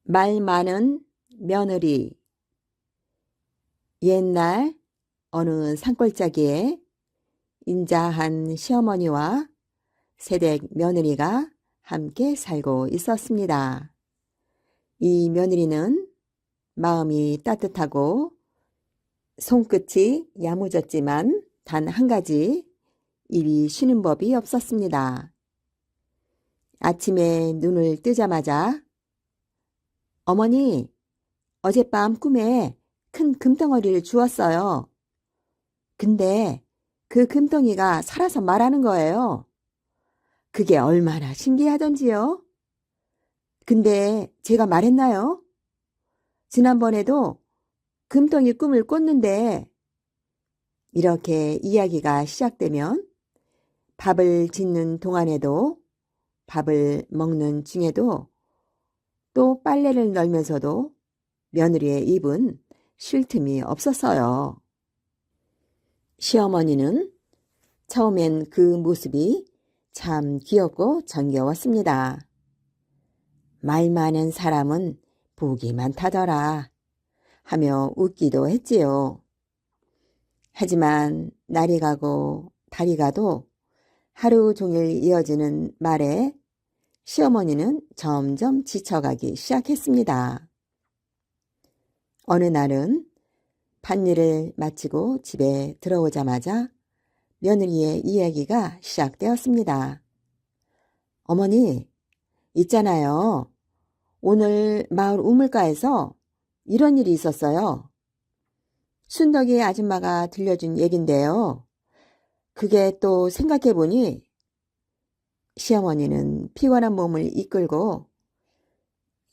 말 많은 며느리. 옛날 어느 산골짜기에 인자한 시어머니와 새댁 며느리가 함께 살고 있었습니다. 이 며느리는 마음이 따뜻하고 손끝이 야무졌지만 단 한 가지 입이 쉬는 법이 없었습니다. 아침에 눈을 뜨자마자 어머니, 어젯밤 꿈에 큰 금덩어리를 주었어요. 근데 그 금덩이가 살아서 말하는 거예요. 그게 얼마나 신기하던지요? 근데 제가 말했나요? 지난번에도 금덩이 꿈을 꿨는데. 이렇게 이야기가 시작되면 밥을 짓는 동안에도, 밥을 먹는 중에도, 또 빨래를 널면서도 며느리의 입은 쉴 틈이 없었어요. 시어머니는 처음엔 그 모습이 참 귀엽고 정겨웠습니다. 말 많은 사람은 복이 많다더라 하며 웃기도 했지요. 하지만 날이 가고 달이 가도 하루 종일 이어지는 말에 시어머니는 점점 지쳐가기 시작했습니다. 어느 날은 밭일을 마치고 집에 들어오자마자 며느리의 이야기가 시작되었습니다. 어머니, 있잖아요. 오늘 마을 우물가에서 이런 일이 있었어요. 순덕이 아줌마가 들려준 얘긴데요. 그게 또 생각해보니 시어머니는 피곤한 몸을 이끌고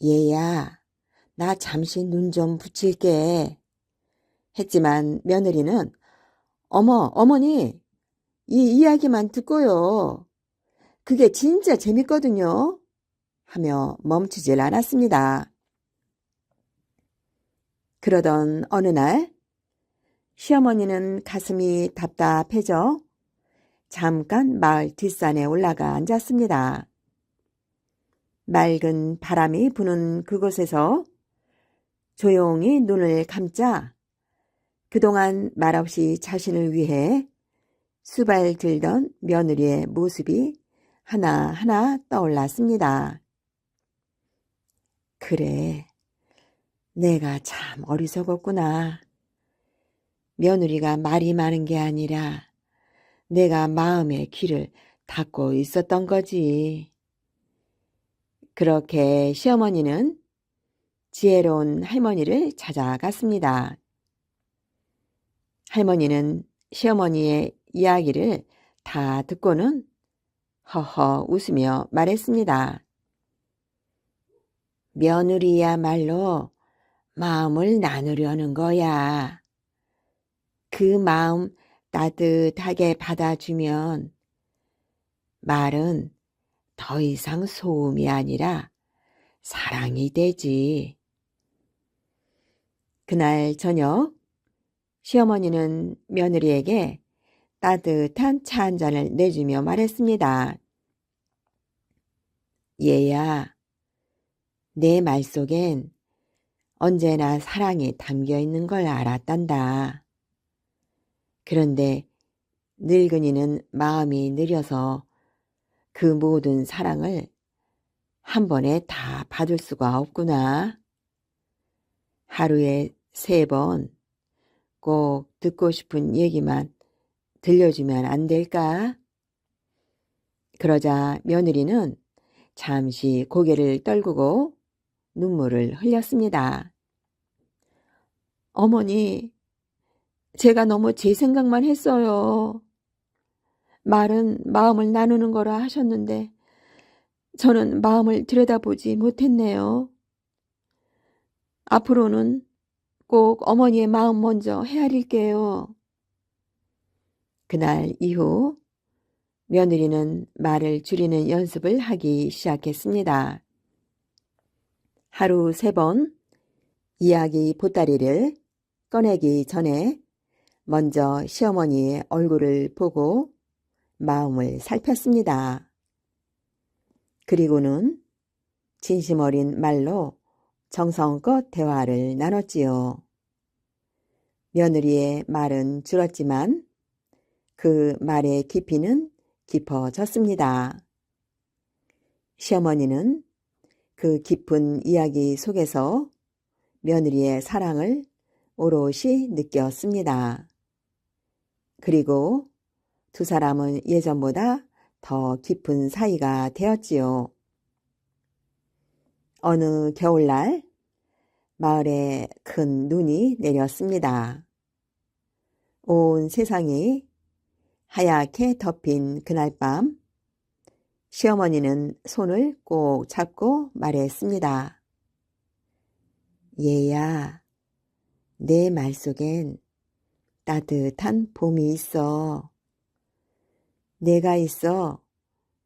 얘야, 나 잠시 눈 좀 붙일게 했지만 며느리는 어머니, 이 이야기만 듣고요. 그게 진짜 재밌거든요 하며 멈추질 않았습니다. 그러던 어느 날 시어머니는 가슴이 답답해져 잠깐 마을 뒷산에 올라가 앉았습니다. 맑은 바람이 부는 그곳에서 조용히 눈을 감자 그동안 말없이 자신을 위해 수발 들던 며느리의 모습이 하나하나 떠올랐습니다. 그래, 내가 참 어리석었구나. 며느리가 말이 많은 게 아니라 내가 마음의 귀를 닫고 있었던 거지. 그렇게 시어머니는 지혜로운 할머니를 찾아갔습니다. 할머니는 시어머니의 이야기를 다 듣고는 허허 웃으며 말했습니다. 며느리야말로 마음을 나누려는 거야. 그 마음 따뜻하게 받아주면 말은 더 이상 소음이 아니라 사랑이 되지. 그날 저녁 시어머니는 며느리에게 따뜻한 차 한 잔을 내주며 말했습니다. 얘야, 내 말 속엔 언제나 사랑이 담겨 있는 걸 알았단다. 그런데 늙은이는 마음이 느려서 그 모든 사랑을 한 번에 다 받을 수가 없구나. 하루에 3번 꼭 듣고 싶은 얘기만 들려주면 안 될까? 그러자 며느리는 잠시 고개를 떨구고 눈물을 흘렸습니다. 어머니, 제가 너무 제 생각만 했어요. 말은 마음을 나누는 거라 하셨는데 저는 마음을 들여다보지 못했네요. 앞으로는 꼭 어머니의 마음 먼저 헤아릴게요. 그날 이후 며느리는 말을 줄이는 연습을 하기 시작했습니다. 하루 3번 이야기 보따리를 꺼내기 전에 먼저 시어머니의 얼굴을 보고 마음을 살폈습니다. 그리고는 진심 어린 말로 정성껏 대화를 나눴지요. 며느리의 말은 줄었지만 그 말의 깊이는 깊어졌습니다. 시어머니는 그 깊은 이야기 속에서 며느리의 사랑을 오롯이 느꼈습니다. 그리고 두 사람은 예전보다 더 깊은 사이가 되었지요. 어느 겨울날 마을에 큰 눈이 내렸습니다. 온 세상이 하얗게 덮인 그날 밤, 시어머니는 손을 꼭 잡고 말했습니다. 얘야, 내 말 속엔 따뜻한 봄이 있어. 내가 있어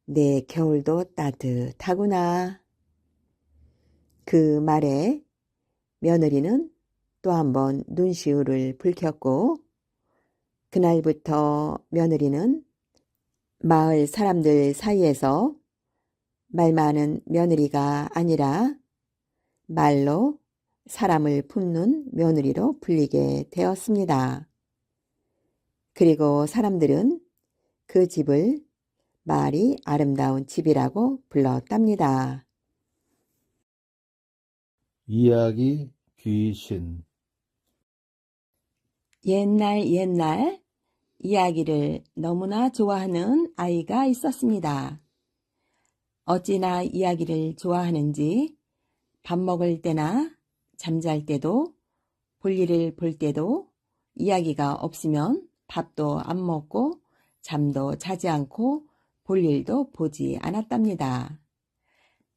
내 겨울도 따뜻하구나. 그 말에 며느리는 또 한 번 눈시울을 붉혔고 그날부터 며느리는 마을 사람들 사이에서 말 많은 며느리가 아니라 말로 사람을 품는 며느리로 불리게 되었습니다. 그리고 사람들은 그 집을 말이 아름다운 집이라고 불렀답니다. 이야기 귀신. 옛날 이야기를 너무나 좋아하는 아이가 있었습니다. 어찌나 이야기를 좋아하는지 밥 먹을 때나 잠잘 때도 볼일을 볼 때도 이야기가 없으면 밥도 안 먹고 잠도 자지 않고 볼일도 보지 않았답니다.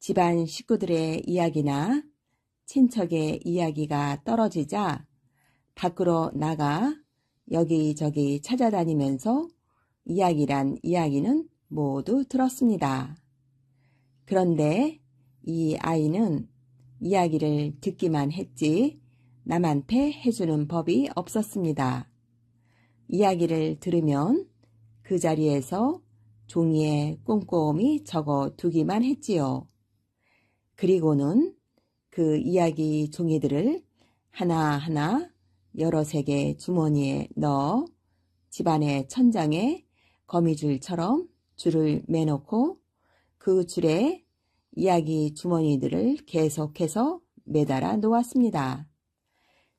집안 식구들의 이야기나 친척의 이야기가 떨어지자 밖으로 나가 여기저기 찾아다니면서 이야기란 이야기는 모두 들었습니다. 그런데 이 아이는 이야기를 듣기만 했지 남한테 해주는 법이 없었습니다. 이야기를 들으면 그 자리에서 종이에 꼼꼼히 적어 두기만 했지요. 그리고는 그 이야기 종이들을 하나하나 여러 개 주머니에 넣어 집안의 천장에 거미줄처럼 줄을 매놓고 그 줄에 이야기 주머니들을 계속해서 매달아 놓았습니다.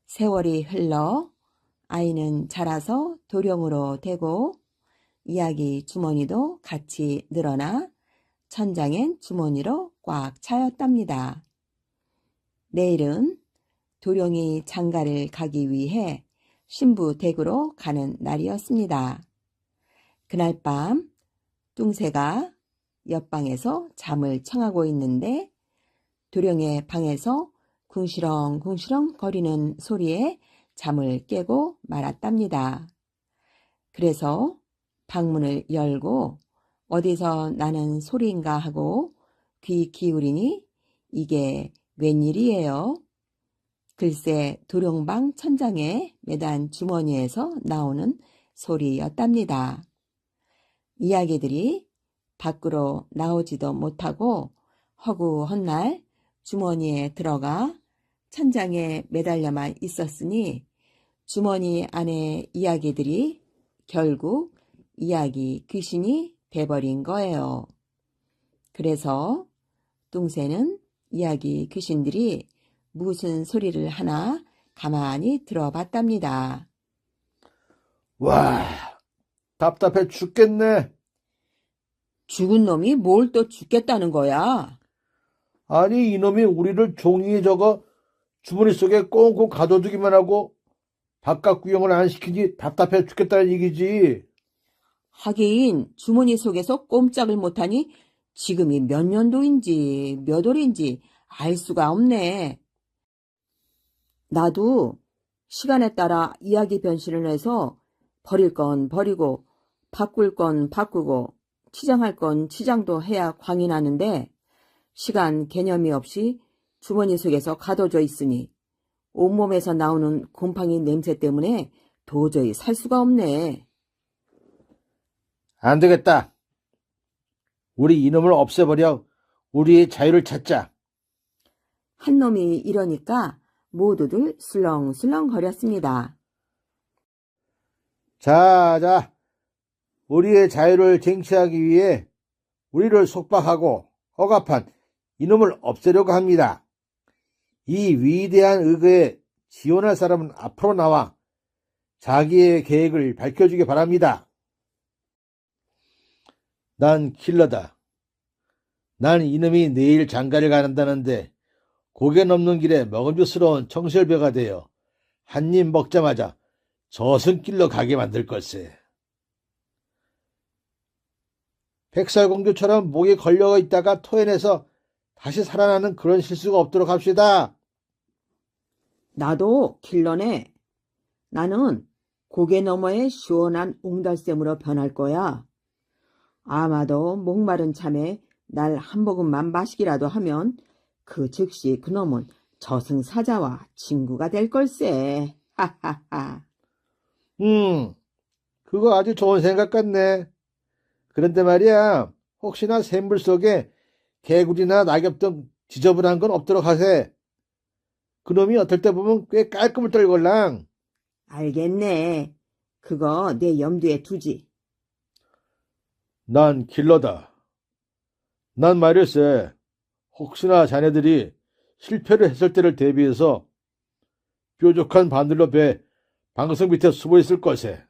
세월이 흘러 아이는 자라서 도령으로 되고 이야기 주머니도 같이 늘어나 천장엔 주머니로 꽉 차였답니다. 내일은 도령이 장가를 가기 위해 신부 댁으로 가는 날이었습니다. 그날 밤 뚱새가 옆방에서 잠을 청하고 있는데 도령의 방에서 궁시렁궁시렁 거리는 소리에 잠을 깨고 말았답니다. 그래서 방문을 열고 어디서 나는 소리인가 하고 귀 기울이니 이게 웬일이에요? 글쎄 도령방 천장에 매단 주머니에서 나오는 소리였답니다. 이야기들이 밖으로 나오지도 못하고 허구한 날 주머니에 들어가 천장에 매달려만 있었으니 주머니 안의 이야기들이 결국 이야기 귀신이 돼버린 거예요. 그래서 뚱새는 이야기 귀신들이 무슨 소리를 하나 가만히 들어봤답니다. 와, 답답해 죽겠네. 죽은 놈이 뭘 또 죽겠다는 거야? 아니, 이놈이 우리를 종이에 적어 주머니 속에 꽁꽁 가둬두기만 하고 바깥 구경을 안 시키니 답답해 죽겠다는 얘기지. 하긴 주머니 속에서 꼼짝을 못하니 지금이 몇 년도인지 몇 월인지 알 수가 없네. 나도 시간에 따라 이야기 변신을 해서 버릴 건 버리고 바꿀 건 바꾸고 치장할 건 치장도 해야 광이 나는데 시간 개념이 없이 주머니 속에서 가둬져 있으니 온몸에서 나오는 곰팡이 냄새 때문에 도저히 살 수가 없네. 안 되겠다. 우리 이놈을 없애버려 우리의 자유를 찾자. 한 놈이 이러니까 모두들 술렁술렁 거렸습니다. 자, 우리의 자유를 쟁취하기 위해 우리를 속박하고 억압한 이놈을 없애려고 합니다. 이 위대한 의거에 지원할 사람은 앞으로 나와 자기의 계획을 밝혀주기 바랍니다. 난 킬러다. 난 이놈이 내일 장가를 가는다는데 고개 넘는 길에 먹음직스러운 청설배가 되어 한 입 먹자마자 저승길로 가게 만들 걸세. 백설공주처럼 목에 걸려 있다가 토해내서 다시 살아나는 그런 실수가 없도록 합시다. 나도 킬러네. 나는 고개 너머의 시원한 옹달샘으로 변할 거야. 아마도 목마른 참에 날 한 모금만 마시기라도 하면 그 즉시 그놈은 저승사자와 친구가 될 걸세. 하하하. 그거 아주 좋은 생각 같네. 그런데 말이야, 혹시나 샘물 속에 개구리나 낙엽 등 지저분한 건 없도록 하세. 그놈이 어떨 때 보면 꽤 깔끔을 떨걸랑. 알겠네. 그거 내 염두에 두지. 난 킬러다. 난 말일세. 혹시나 자네들이 실패를 했을 때를 대비해서 뾰족한 바늘로 배 방석 밑에 숨어 있을 것에.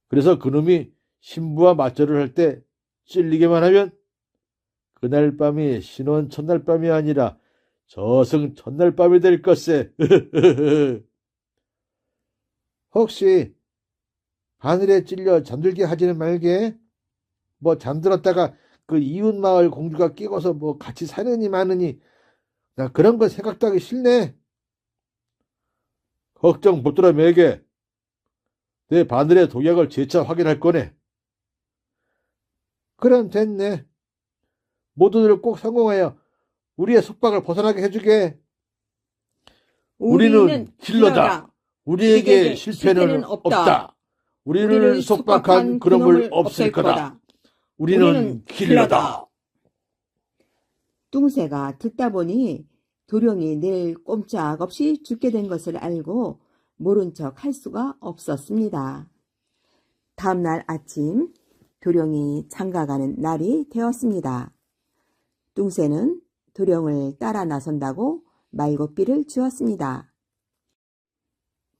그래서 그놈이 신부와 맞절을 할 때 찔리기만 하면 그날 밤이 신혼 첫날 밤이 아니라 저승 첫날 밤이 될 것세. 혹시 바늘에 찔려 잠들게 하지는 말게. 뭐 잠들었다가 그 이웃마을 공주가 끼고서 뭐 같이 사느니 마느니 나 그런 거 생각도 하기 싫네. 걱정 못들어 매게. 내 바늘의 독약을 재차 확인할 거네. 그럼 됐네. 모두들 꼭 성공하여 우리의 속박을 벗어나게 해주게. 우리는 킬러다. 우리에게 실패는 없다. 우리를 속박한 그놈을 없앨 거다. 우리는 킬러다. 뚱새가 듣다 보니 도령이 내일 꼼짝없이 죽게 된 것을 알고 모른 척 할 수가 없었습니다. 다음날 아침 도령이 장가가는 날이 되었습니다. 뚱새는 도령을 따라 나선다고 말고삐를 주었습니다.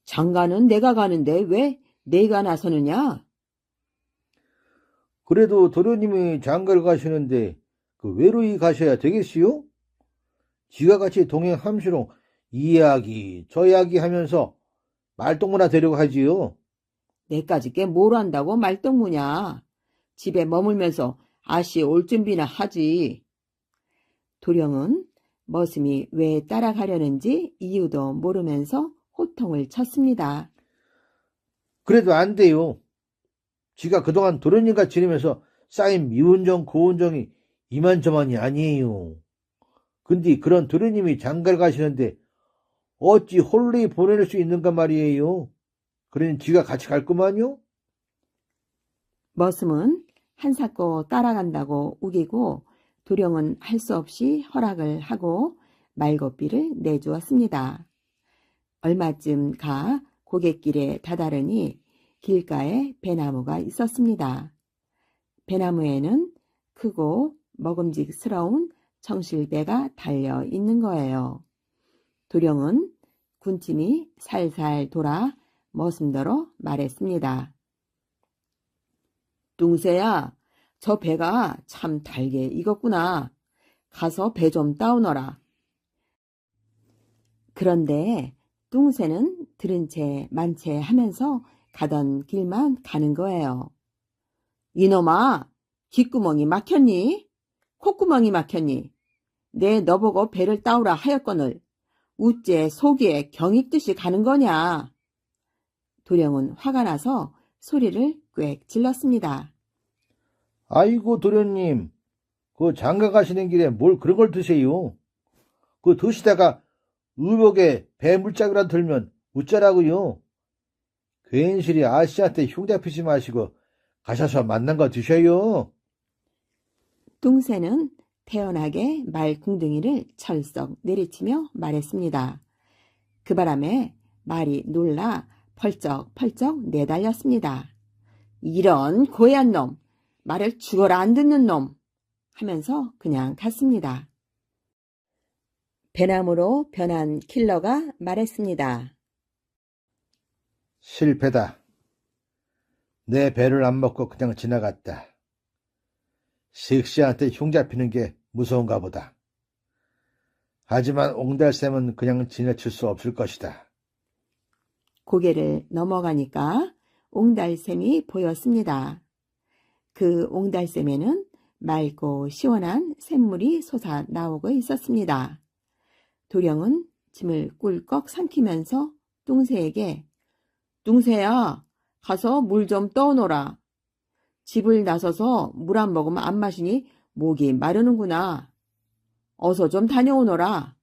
장가는 내가 가는데 왜 내가 나서느냐? 그래도 도련님이 장가를 가시는데 그 외로이 가셔야 되겠시요? 지가 같이 동행함시롱 이 이야기 저 이야기 하면서 말동무나 되려고 하지요. 내까지 게 뭘 안다고 말동무냐. 집에 머물면서 아씨 올 준비나 하지. 도령은 머슴이 왜 따라가려는지 이유도 모르면서 호통을 쳤습니다. 그래도 안 돼요. 지가 그동안 도련님과 지내면서 쌓인 미운정 고운정이 이만저만이 아니에요. 근데 그런 도련님이 장가를 가시는데 어찌 홀리 보낼 수 있는가 말이에요. 그러니 지가 같이 갈 거만요. 머슴은 한사코 따라간다고 우기고 도령은 할 수 없이 허락을 하고 말고삐를 내주었습니다. 얼마쯤 가 고갯길에 다다르니 길가에 배나무가 있었습니다. 배나무에는 크고 먹음직스러운 청실배가 달려 있는 거예요. 도령은 군침이 살살 돌아 머슴더러 말했습니다. 뚱새야, 저 배가 참 달게 익었구나. 가서 배 좀 따오너라. 그런데 뚱새는 들은 채 만채 하면서 가던 길만 가는 거예요. 이놈아, 귓구멍이 막혔니? 콧구멍이 막혔니? 내 너보고 배를 따오라 하였거늘 우째 속에 경익듯이 가는 거냐? 도령은 화가 나서 소리를 꽥 질렀습니다. 아이고 도련님, 그 장가 가시는 길에 뭘 그런 걸 드세요? 그 드시다가 의복에 배 물짝이라도 들면 웃자라고요. 괜시리 아씨한테 흉대 피지 마시고 가셔서 만난 거 드셔요. 뚱새는 태연하게 말 궁둥이를 철썩 내리치며 말했습니다. 그 바람에 말이 놀라 펄쩍펄쩍 내달렸습니다. 이런 고얀 놈, 말을 죽어라 안 듣는 놈 하면서 그냥 갔습니다. 배나무로 변한 킬러가 말했습니다. 실패다. 내 배를 안 먹고 그냥 지나갔다. 식시한테 흉 잡히는 게 무서운가 보다. 하지만 옹달샘은 그냥 지나칠 수 없을 것이다. 고개를 넘어가니까 옹달샘이 보였습니다. 그 옹달샘에는 맑고 시원한 샘물이 솟아 나오고 있었습니다. 도령은 짐을 꿀꺽 삼키면서 뚱새에게 뚱새야, 가서 물 좀 떠오너라. 집을 나서서 물 안 먹으면 안 마시니 목이 마르는구나. 어서 좀 다녀오너라.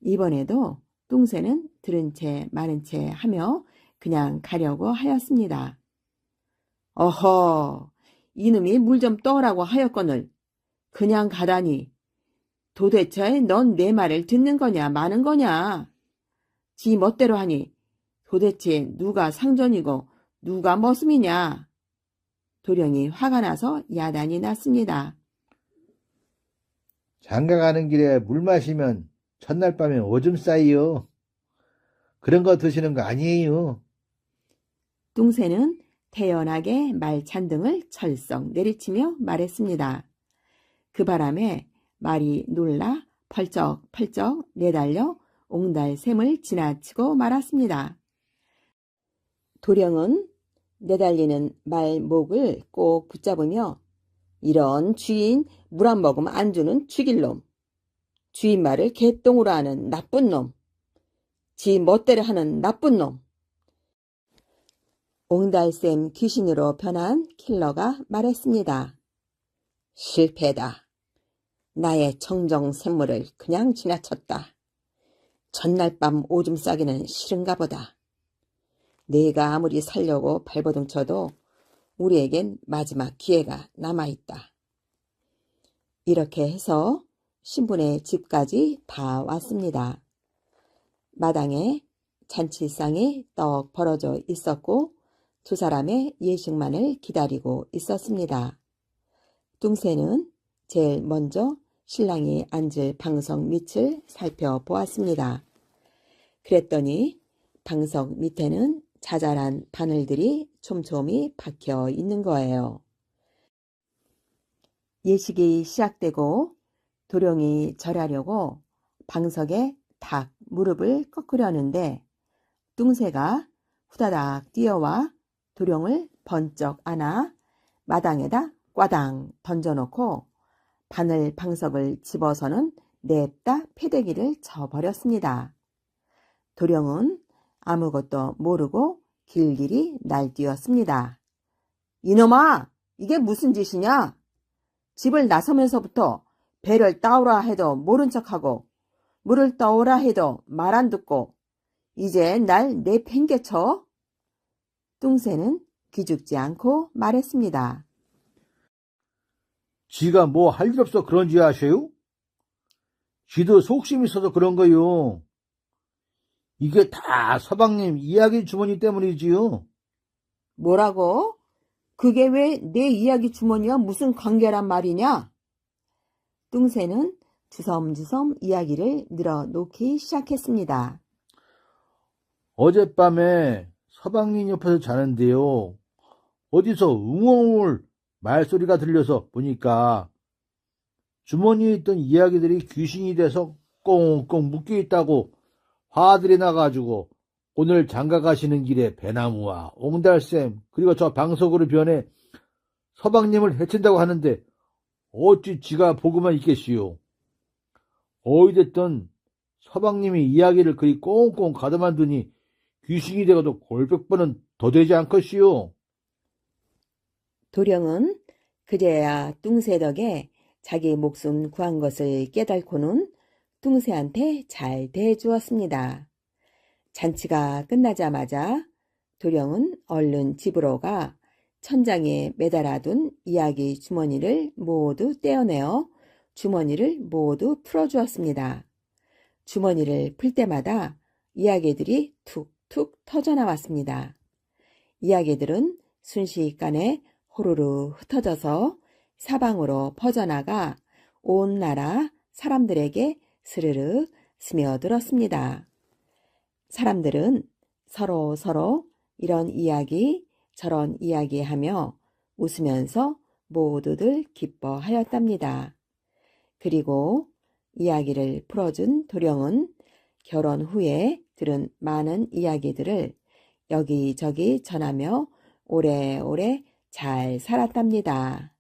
이번에도 뚱새는 들은 채 마른 채 하며 그냥 가려고 하였습니다. 어허, 이놈이 물 좀 떠오라고 하였거늘 그냥 가다니. 도대체 넌 내 말을 듣는 거냐 마는 거냐. 지 멋대로 하니 도대체 누가 상전이고 누가 머슴이냐. 도령이 화가 나서 야단이 났습니다. 장가 가는 길에 물 마시면 첫날 밤에 오줌 싸이요. 그런 거 드시는 거 아니에요. 뚱새는 태연하게 말 잔등을 철썩 내리치며 말했습니다. 그 바람에 말이 놀라 펄쩍펄쩍 내달려 옹달샘을 지나치고 말았습니다. 도령은 내달리는 말 목을 꼭 붙잡으며 이런 주인 물 안 먹으면 안 주는 죽일 놈, 주인 말을 개똥으로 하는 나쁜 놈, 지 멋대로 하는 나쁜 놈. 옹달샘 귀신으로 변한 킬러가 말했습니다. 실패다. 나의 청정 샘물을 그냥 지나쳤다. 전날 밤 오줌 싸기는 싫은가 보다. 내가 아무리 살려고 발버둥 쳐도 우리에겐 마지막 기회가 남아있다. 이렇게 해서 신분의 집까지 다 왔습니다. 마당에 잔치상이 떡 벌어져 있었고 두 사람의 예식만을 기다리고 있었습니다. 뚱새는 제일 먼저 신랑이 앉을 방석 밑을 살펴보았습니다. 그랬더니 방석 밑에는 자잘한 바늘들이 촘촘히 박혀 있는 거예요. 예식이 시작되고 도령이 절하려고 방석에 탁 무릎을 꺾으려는데 뚱새가 후다닥 뛰어와 도령을 번쩍 안아 마당에다 꽈당 던져놓고 바늘 방석을 집어서는 냅다 패대기를 쳐버렸습니다. 도령은 아무것도 모르고 길길이 날뛰었습니다. 이놈아, 이게 무슨 짓이냐? 집을 나서면서부터 배를 따오라 해도 모른 척하고 물을 떠오라 해도 말 안 듣고 이제 날 내팽개쳐? 뚱새는 기죽지 않고 말했습니다. 지가 뭐 할 일 없어 그런지 아세요? 지도 속심이 있어서 그런 거요. 이게 다 서방님 이야기 주머니 때문이지요. 뭐라고? 그게 왜 내 이야기 주머니와 무슨 관계란 말이냐? 뚱새는 주섬주섬 이야기를 늘어놓기 시작했습니다. 어젯밤에 서방님 옆에서 자는데요. 어디서 웅얼웅얼 말소리가 들려서 보니까 주머니에 있던 이야기들이 귀신이 돼서 꽁꽁 묶여있다고 화들이 나가지고 오늘 장가 가시는 길에 배나무와 옹달샘 그리고 저 방석으로 변해 서방님을 해친다고 하는데 어찌 지가 보고만 있겠시요. 어찌됐든 서방님이 이야기를 그리 꽁꽁 가다만 두니 귀신이 되고도 골백번은 더 되지 않겠시요. 도령은 그제야 뚱새 덕에 자기 목숨 구한 것을 깨달고는 뚱새한테 잘 대주었습니다. 잔치가 끝나자마자 도령은 얼른 집으로 가 천장에 매달아둔 이야기 주머니를 모두 떼어내어 주머니를 모두 풀어주었습니다. 주머니를 풀 때마다 이야기들이 툭툭 터져나왔습니다. 이야기들은 순식간에 호루루 흩어져서 사방으로 퍼져나가 온 나라 사람들에게 스르르 스며들었습니다. 사람들은 서로 이런 이야기 저런 이야기 하며 웃으면서 모두들 기뻐하였답니다. 그리고 이야기를 풀어준 도령은 결혼 후에 들은 많은 이야기들을 여기저기 전하며 오래오래 잘 살았답니다.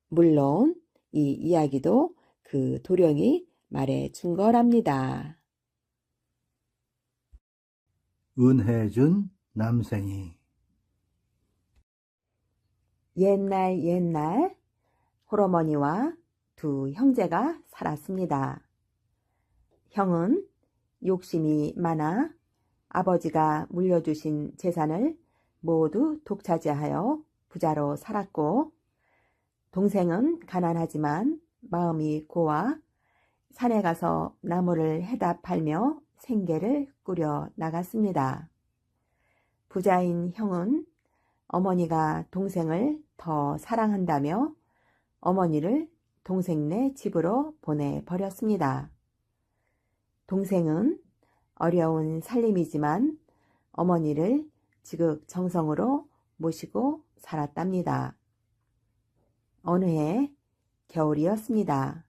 물론 이 이야기도 그 도령이 말해준 거랍니다. 은혜준 남생이. 옛날 홀어머니와 두 형제가 살았습니다. 형은 욕심이 많아 아버지가 물려주신 재산을 모두 독차지하여 부자로 살았고, 동생은 가난하지만 마음이 고와 산에 가서 나무를 해다 팔며 생계를 꾸려 나갔습니다. 부자인 형은 어머니가 동생을 더 사랑한다며 어머니를 동생네 집으로 보내버렸습니다. 동생은 어려운 살림이지만 어머니를 지극정성으로 모시고 살았답니다. 어느 해 겨울이었습니다.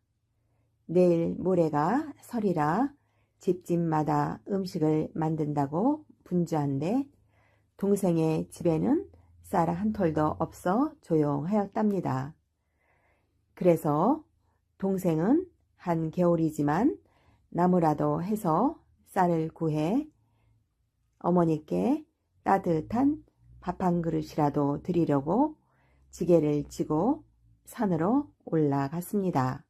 내일 모레가 설이라 집집마다 음식을 만든다고 분주한데 동생의 집에는 쌀 한 톨도 없어 조용하였답니다. 그래서 동생은 한겨울이지만 나무라도 해서 쌀을 구해 어머니께 따뜻한 밥 한 그릇이라도 드리려고 지게를 지고 산으로 올라갔습니다.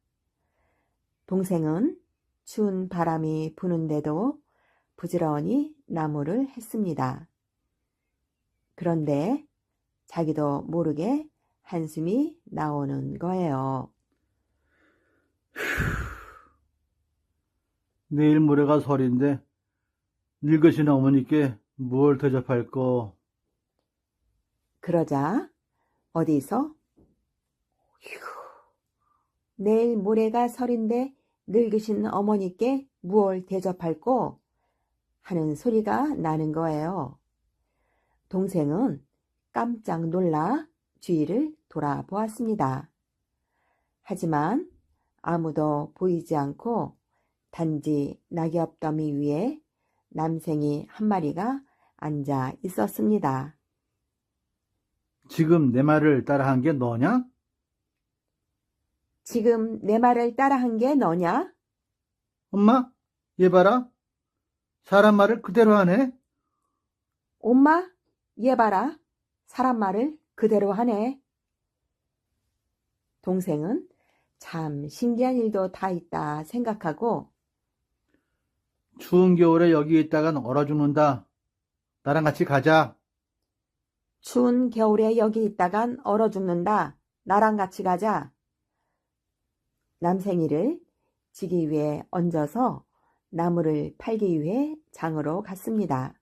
동생은 추운 바람이 부는데도 부지런히 나무를 했습니다. 그런데 자기도 모르게 한숨이 나오는 거예요. 내일 모레가 설인데 늙으신 어머니께 뭘 대접할꼬? 그러자 어디서 내일 모레가 설인데 늙으신 어머니께 무얼 대접할꼬? 하는 소리가 나는 거예요. 동생은 깜짝 놀라 주위를 돌아보았습니다. 하지만 아무도 보이지 않고 단지 낙엽 더미 위에 남생이 한 마리가 앉아 있었습니다. 지금 내 말을 따라한 게 너냐? 지금 내 말을 따라한 게 너냐? 엄마, 얘 봐라. 사람 말을 그대로 하네. 엄마, 얘 봐라. 사람 말을 그대로 하네. 동생은 참 신기한 일도 다 있다 생각하고 추운 겨울에 여기 있다간 얼어 죽는다. 나랑 같이 가자. 추운 겨울에 여기 있다간 얼어 죽는다. 나랑 같이 가자. 남생이를 지기 위해 얹어서 나무를 팔기 위해 장으로 갔습니다.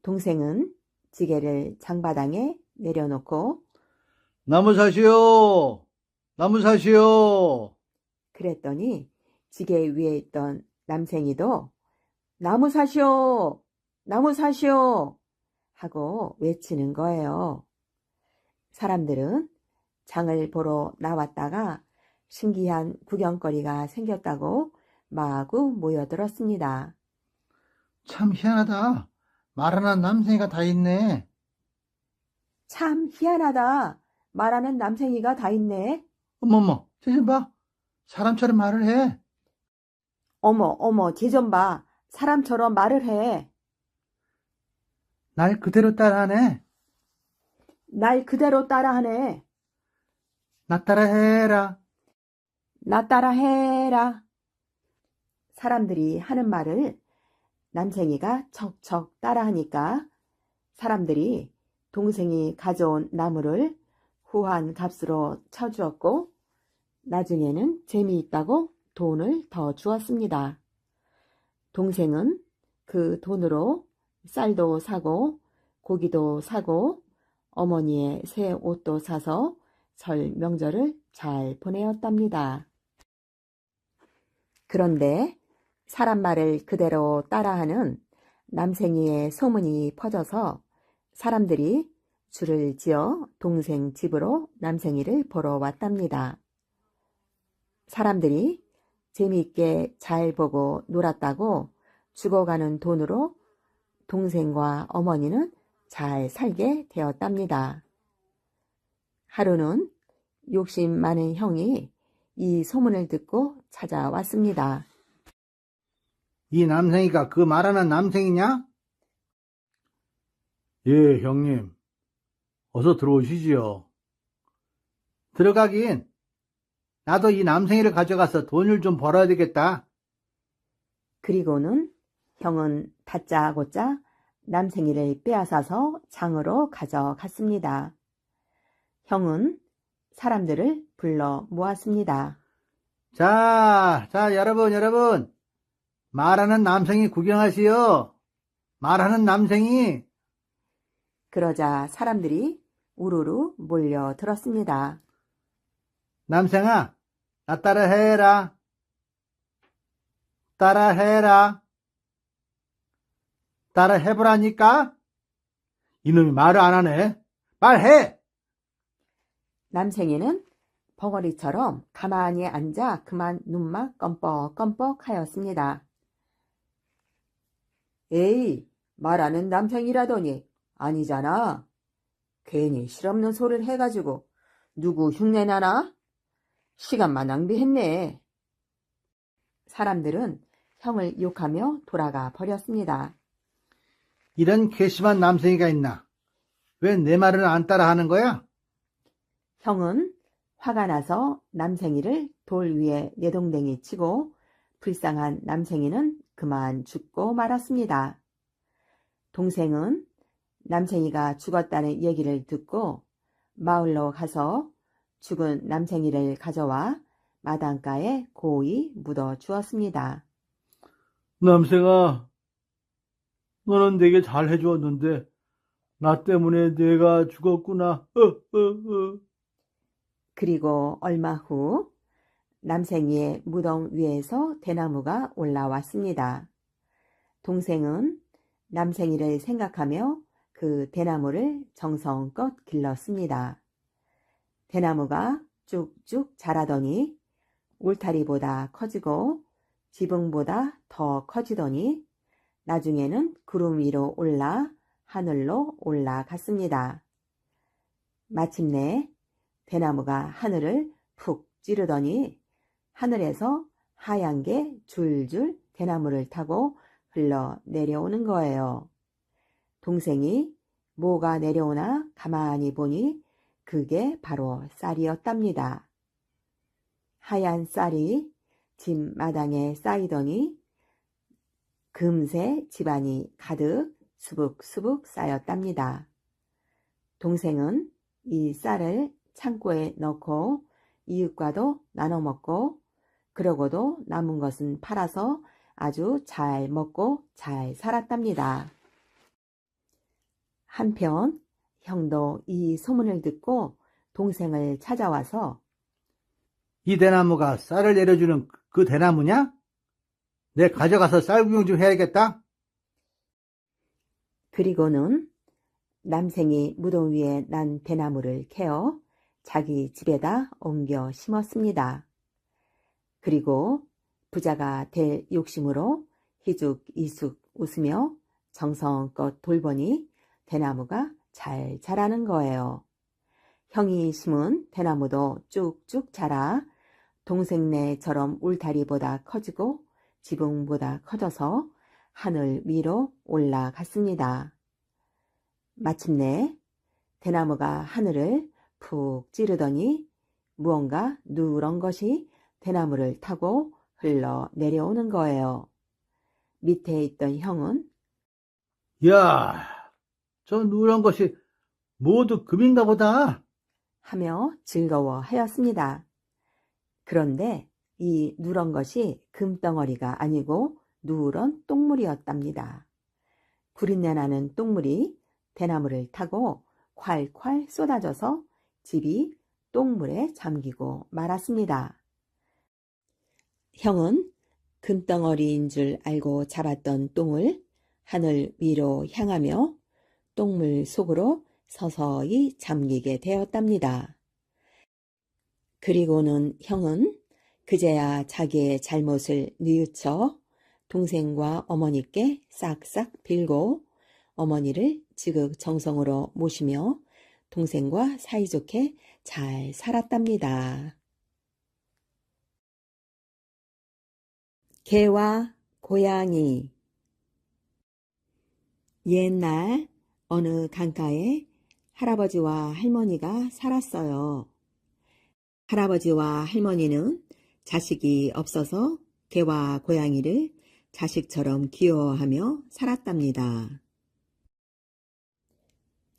동생은 지게를 장바닥에 내려놓고 나무 사시오. 나무 사시오. 그랬더니 지게 위에 있던 남생이도 나무 사시오! 나무 사시오! 하고 외치는 거예요. 사람들은 장을 보러 나왔다가 신기한 구경거리가 생겼다고 마구 모여들었습니다. 참 희한하다. 말하는 남생이가 다 있네. 참 희한하다. 말하는 남생이가 다 있네. 어머머, 쟤 좀 봐. 사람처럼 말을 해. 어머, 쟤 좀 봐. 사람처럼 말을 해. 날 그대로 따라하네. 날 그대로 따라하네. 나 따라해라. 나 따라해라. 사람들이 하는 말을 남생이가 척척 따라하니까 사람들이 동생이 가져온 나무를 후한 값으로 쳐주었고 나중에는 재미있다고 돈을 더 주었습니다. 동생은 그 돈으로 쌀도 사고 고기도 사고 어머니의 새 옷도 사서 설 명절을 잘 보내었답니다. 그런데 사람 말을 그대로 따라하는 남생이의 소문이 퍼져서 사람들이 줄을 지어 동생 집으로 남생이를 보러 왔답니다. 사람들이 재미있게 잘 보고 놀았다고 죽어가는 돈으로 동생과 어머니는 잘 살게 되었답니다. 하루는 욕심 많은 형이 이 소문을 듣고 찾아왔습니다. 이 남생이가 그 말하는 남생이냐? 예, 형님. 어서 들어오시지요. 들어가긴. 나도 이 남생이를 가져가서 돈을 좀 벌어야 되겠다. 그리고는 형은 다짜고짜 남생이를 빼앗아서 장으로 가져갔습니다. 형은 사람들을 불러 모았습니다. 자, 여러분. 말하는 남생이 구경하시오. 말하는 남생이. 그러자 사람들이 우르르 몰려들었습니다. 남생아, 나 따라해라. 따라해보라니까? 이놈이 말을 안 하네. 말해! 남생이는 벙어리처럼 가만히 앉아 그만 눈만 껌뻑껌뻑 하였습니다. 에이, 말하는 남생이라더니 아니잖아. 괜히 실없는 소리를 해가지고 누구 흉내나나? 시간만 낭비했네. 사람들은 형을 욕하며 돌아가 버렸습니다. 이런 괘씸한 남생이가 있나? 왜 내 말을 안 따라하는 거야? 형은 화가 나서 남생이를 돌 위에 내동댕이 치고 불쌍한 남생이는 그만 죽고 말았습니다. 동생은 남생이가 죽었다는 얘기를 듣고 마을로 가서 죽은 남생이를 가져와 마당가에 고이 묻어 주었습니다. 남생아, 너는 되게 잘 해주었는데 나 때문에 내가 죽었구나. 그리고 얼마 후 남생이의 무덤 위에서 대나무가 올라왔습니다. 동생은 남생이를 생각하며 그 대나무를 정성껏 길렀습니다. 대나무가 쭉쭉 자라더니 울타리보다 커지고 지붕보다 더 커지더니 나중에는 구름 위로 올라 하늘로 올라갔습니다. 마침내 대나무가 하늘을 푹 찌르더니 하늘에서 하얀 게 줄줄 대나무를 타고 흘러 내려오는 거예요. 동생이 뭐가 내려오나 가만히 보니 그게 바로 쌀이었답니다. 하얀 쌀이 집 마당에 쌓이더니 금세 집안이 가득 수북수북 쌓였답니다. 동생은 이 쌀을 창고에 넣고 이웃과도 나눠 먹고 그러고도 남은 것은 팔아서 아주 잘 먹고 잘 살았답니다. 한편 형도 이 소문을 듣고 동생을 찾아와서 이 대나무가 쌀을 내려주는 그 대나무냐? 내 가져가서 쌀 구경 좀 해야겠다. 그리고는 남생이 무덤 위에 난 대나무를 캐어 자기 집에다 옮겨 심었습니다. 그리고 부자가 될 욕심으로 희죽이죽 웃으며 정성껏 돌보니 대나무가 잘 자라는 거예요. 형이 심은 대나무도 쭉쭉 자라 동생네처럼 울타리보다 커지고 지붕보다 커져서 하늘 위로 올라갔습니다. 마침내 대나무가 하늘을 푹 찌르더니 무언가 누런 것이 대나무를 타고 흘러 내려오는 거예요. 밑에 있던 형은 이야, 저 누런 것이 모두 금인가 보다. 하며 즐거워하였습니다. 그런데 이 누런 것이 금덩어리가 아니고 누런 똥물이었답니다. 구린내 나는 똥물이 대나무를 타고 콸콸 쏟아져서 집이 똥물에 잠기고 말았습니다. 형은 금덩어리인 줄 알고 잡았던 똥을 하늘 위로 향하며 똥물 속으로 서서히 잠기게 되었답니다. 그리고는 형은 그제야 자기의 잘못을 뉘우쳐 동생과 어머니께 싹싹 빌고 어머니를 지극정성으로 모시며 동생과 사이좋게 잘 살았답니다. 개와 고양이. 옛날 어느 강가에 할아버지와 할머니가 살았어요. 할아버지와 할머니는 자식이 없어서 개와 고양이를 자식처럼 귀여워하며 살았답니다.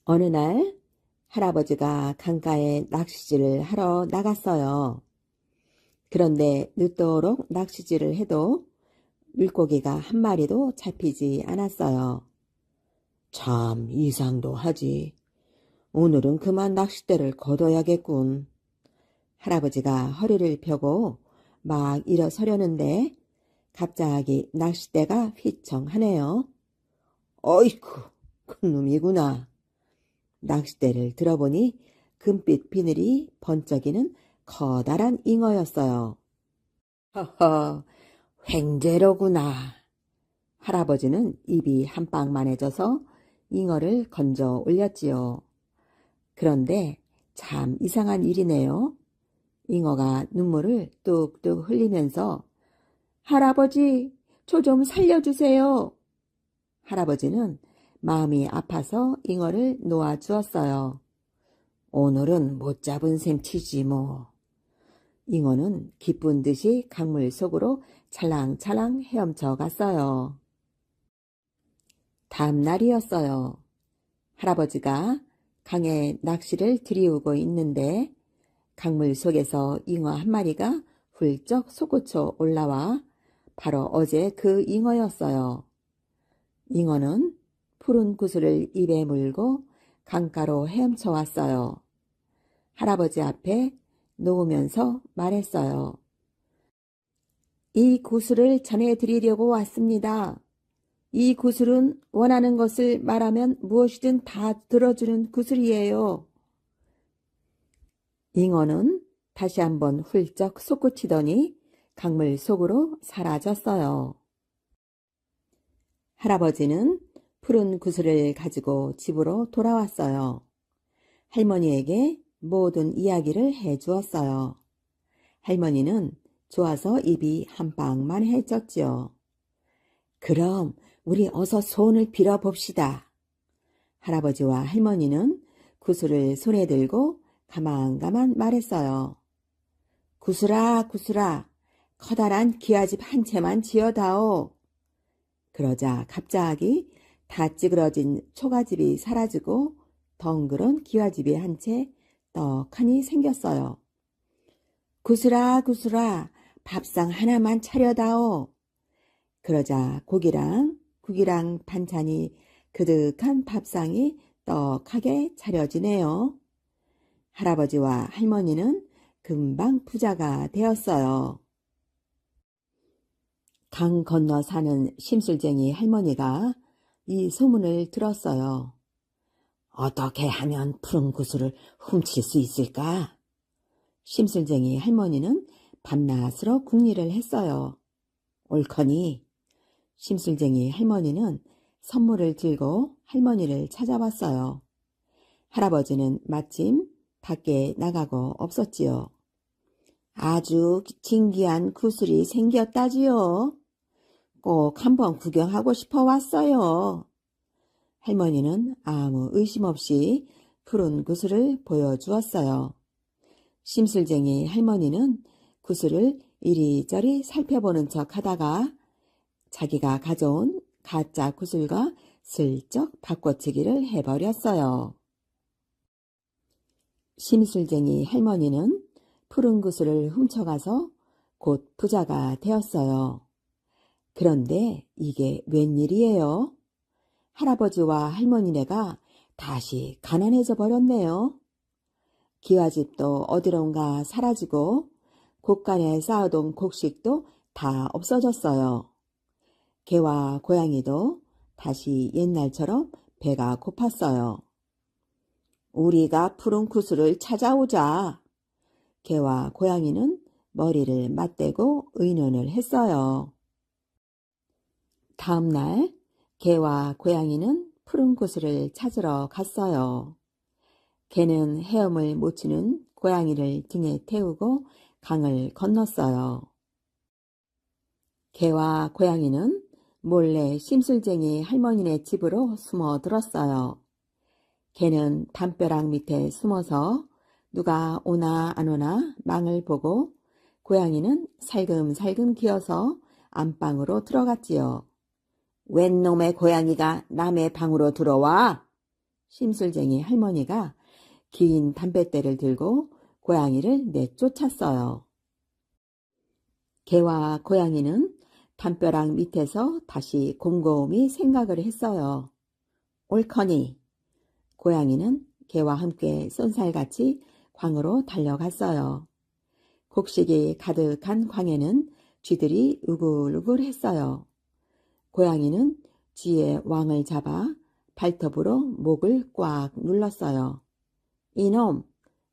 어느 날 할아버지가 강가에 낚시질을 하러 나갔어요. 그런데 늦도록 낚시질을 해도 물고기가 한 마리도 잡히지 않았어요. 참 이상도 하지. 오늘은 그만 낚싯대를 걷어야겠군. 할아버지가 허리를 펴고 막 일어서려는데 갑자기 낚싯대가 휘청하네요. 어이쿠, 큰 놈이구나. 낚싯대를 들어보니 금빛 비늘이 번쩍이는 커다란 잉어였어요. 허허, 횡재로구나. 할아버지는 입이 한빵만해져서 잉어를 건져 올렸지요. 그런데 참 이상한 일이네요. 잉어가 눈물을 뚝뚝 흘리면서 할아버지, 저 좀 살려주세요. 할아버지는 마음이 아파서 잉어를 놓아주었어요. 오늘은 못 잡은 셈 치지 뭐. 잉어는 기쁜 듯이 강물 속으로 찰랑찰랑 헤엄쳐 갔어요. 다음 날이었어요. 할아버지가 강에 낚시를 들이우고 있는데 강물 속에서 잉어 한 마리가 훌쩍 솟구쳐 올라와 바로 어제 그 잉어였어요. 잉어는 푸른 구슬을 입에 물고 강가로 헤엄쳐 왔어요. 할아버지 앞에 놓으면서 말했어요. 이 구슬을 전해드리려고 왔습니다. 이 구슬은 원하는 것을 말하면 무엇이든 다 들어주는 구슬이에요. 잉어는 다시 한번 훌쩍 솟구치더니 강물 속으로 사라졌어요. 할아버지는 푸른 구슬을 가지고 집으로 돌아왔어요. 할머니에게 모든 이야기를 해주었어요. 할머니는 좋아서 입이 한빵만해졌지요. 그럼 우리 어서 소원을 빌어봅시다. 할아버지와 할머니는 구슬을 손에 들고 가만가만 말했어요. 구슬아, 구슬아, 커다란 기와집 한 채만 지어다오. 그러자 갑자기 다 찌그러진 초가집이 사라지고 덩그런 기와집이 한 채 떡하니 생겼어요. 구슬아, 구슬아, 밥상 하나만 차려다오. 그러자 고기랑 국이랑 반찬이 그득한 밥상이 떡하게 차려지네요. 할아버지와 할머니는 금방 부자가 되었어요. 강 건너 사는 심술쟁이 할머니가 이 소문을 들었어요. 어떻게 하면 푸른 구슬을 훔칠 수 있을까? 심술쟁이 할머니는 밤낮으로 궁리를 했어요. 옳거니 심술쟁이 할머니는 선물을 들고 할머니를 찾아왔어요. 할아버지는 마침 밖에 나가고 없었지요. 아주 신기한 구슬이 생겼다지요. 꼭 한번 구경하고 싶어 왔어요. 할머니는 아무 의심 없이 푸른 구슬을 보여주었어요. 심술쟁이 할머니는 구슬을 이리저리 살펴보는 척 하다가 자기가 가져온 가짜 구슬과 슬쩍 바꿔치기를 해버렸어요. 심술쟁이 할머니는 푸른 구슬을 훔쳐가서 곧 부자가 되었어요. 그런데 이게 웬일이에요? 할아버지와 할머니네가 다시 가난해져 버렸네요. 기와집도 어디론가 사라지고 곳간에 쌓아둔 곡식도 다 없어졌어요. 개와 고양이도 다시 옛날처럼 배가 고팠어요. 우리가 푸른 구슬을 찾아오자. 개와 고양이는 머리를 맞대고 의논을 했어요. 다음 날 개와 고양이는 푸른 구슬을 찾으러 갔어요. 개는 헤엄을 못 치는 고양이를 등에 태우고 강을 건넜어요. 개와 고양이는 몰래 심술쟁이 할머니네 집으로 숨어들었어요. 개는 담벼락 밑에 숨어서 누가 오나 안 오나 망을 보고 고양이는 살금살금 기어서 안방으로 들어갔지요. 웬 놈의 고양이가 남의 방으로 들어와? 심술쟁이 할머니가 긴 담뱃대를 들고 고양이를 내쫓았어요. 개와 고양이는 담벼락 밑에서 다시 곰곰이 생각을 했어요. 옳거니. 고양이는 개와 함께 쏜살같이 광으로 달려갔어요. 곡식이 가득한 광에는 쥐들이 우글우글했어요. 고양이는 쥐의 왕을 잡아 발톱으로 목을 꽉 눌렀어요. 이놈,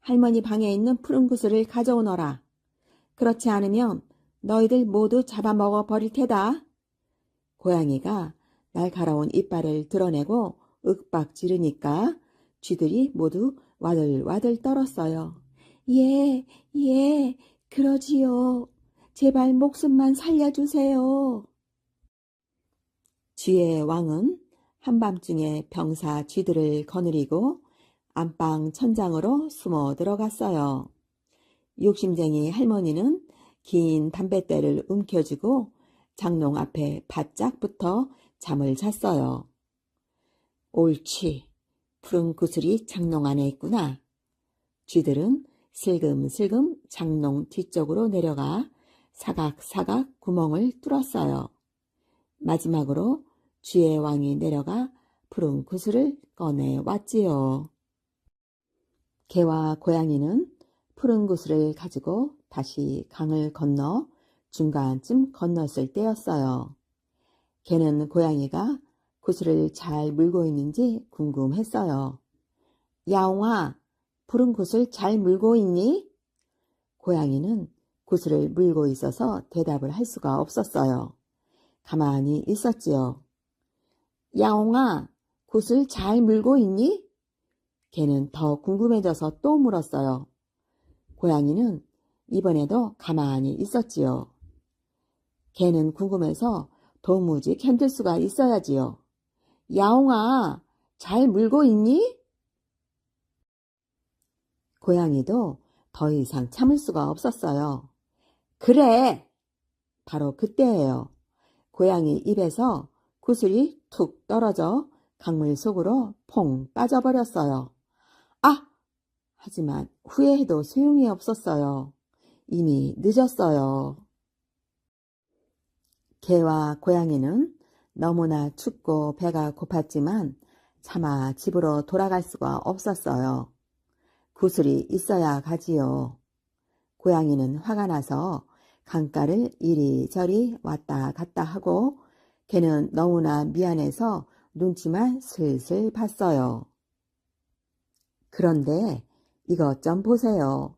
할머니 방에 있는 푸른 구슬을 가져오너라. 그렇지 않으면 너희들 모두 잡아먹어 버릴 테다. 고양이가 날카로운 이빨을 드러내고 윽박 지르니까 쥐들이 모두 와들와들 떨었어요. 예, 그러지요. 제발 목숨만 살려주세요. 쥐의 왕은 한밤중에 병사 쥐들을 거느리고 안방 천장으로 숨어 들어갔어요. 욕심쟁이 할머니는 긴 담뱃대를 움켜쥐고 장롱 앞에 바짝 붙어 잠을 잤어요. 옳지, 푸른 구슬이 장롱 안에 있구나. 쥐들은 슬금슬금 장롱 뒤쪽으로 내려가 사각사각 구멍을 뚫었어요. 마지막으로 쥐의 왕이 내려가 푸른 구슬을 꺼내왔지요. 개와 고양이는 푸른 구슬을 가지고 다시 강을 건너 중간쯤 건넜을 때였어요. 개는 고양이가 구슬을 잘 물고 있는지 궁금했어요. 야옹아, 푸른 구슬 잘 물고 있니? 고양이는 구슬을 물고 있어서 대답을 할 수가 없었어요. 가만히 있었지요. 야옹아, 구슬 잘 물고 있니? 개는 더 궁금해져서 또 물었어요. 고양이는 이번에도 가만히 있었지요. 개는 궁금해서 도무지 견딜 수가 있어야지요. 야옹아, 잘 물고 있니? 고양이도 더 이상 참을 수가 없었어요. 그래! 바로 그때예요. 고양이 입에서 구슬이 툭 떨어져 강물 속으로 퐁 빠져버렸어요. 아! 하지만 후회해도 소용이 없었어요. 이미 늦었어요. 개와 고양이는 너무나 춥고 배가 고팠지만 차마 집으로 돌아갈 수가 없었어요. 구슬이 있어야 가지요. 고양이는 화가 나서 강가를 이리저리 왔다 갔다 하고 개는 너무나 미안해서 눈치만 슬슬 봤어요. 그런데 이것 좀 보세요.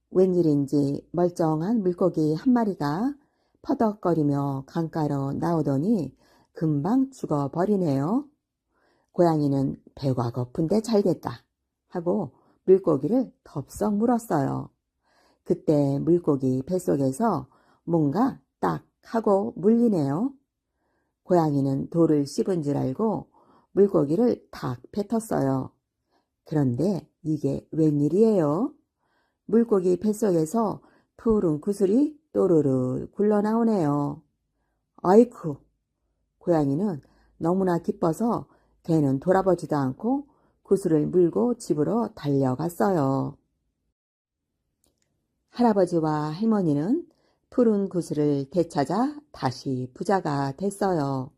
웬일인지 멀쩡한 물고기 한 마리가 퍼덕거리며 강가로 나오더니 금방 죽어버리네요. 고양이는 배가 고픈데 잘됐다 하고 물고기를 덥석 물었어요. 그때 물고기 뱃속에서 뭔가 딱 하고 물리네요. 고양이는 돌을 씹은 줄 알고 물고기를 탁 뱉었어요. 그런데 이게 웬일이에요? 물고기 뱃속에서 푸른 구슬이 또르르 굴러나오네요. 아이쿠! 고양이는 너무나 기뻐서 개는 돌아보지도 않고 구슬을 물고 집으로 달려갔어요. 할아버지와 할머니는 푸른 구슬을 되찾아 다시 부자가 됐어요.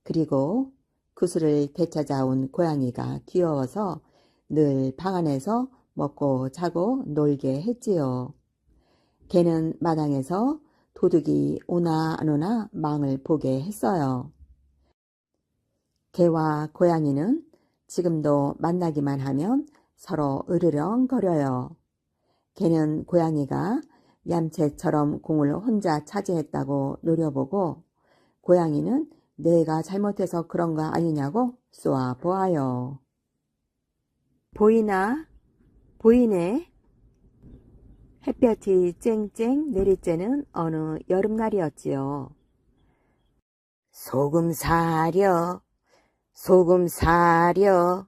그리고 구슬을 되찾아온 고양이가 귀여워서 늘 방 안에서 먹고 자고 놀게 했지요. 개는 마당에서 도둑이 오나 안 오나 망을 보게 했어요. 개와 고양이는 지금도 만나기만 하면 서로 으르렁거려요. 개는 고양이가 얌체처럼 공을 혼자 차지했다고 노려보고, 고양이는 내가 잘못해서 그런 거 아니냐고 쏘아보아요. 보이나? 보이네? 햇볕이 쨍쨍 내리쬐는 어느 여름날이었지요. 소금 사려, 소금 사려.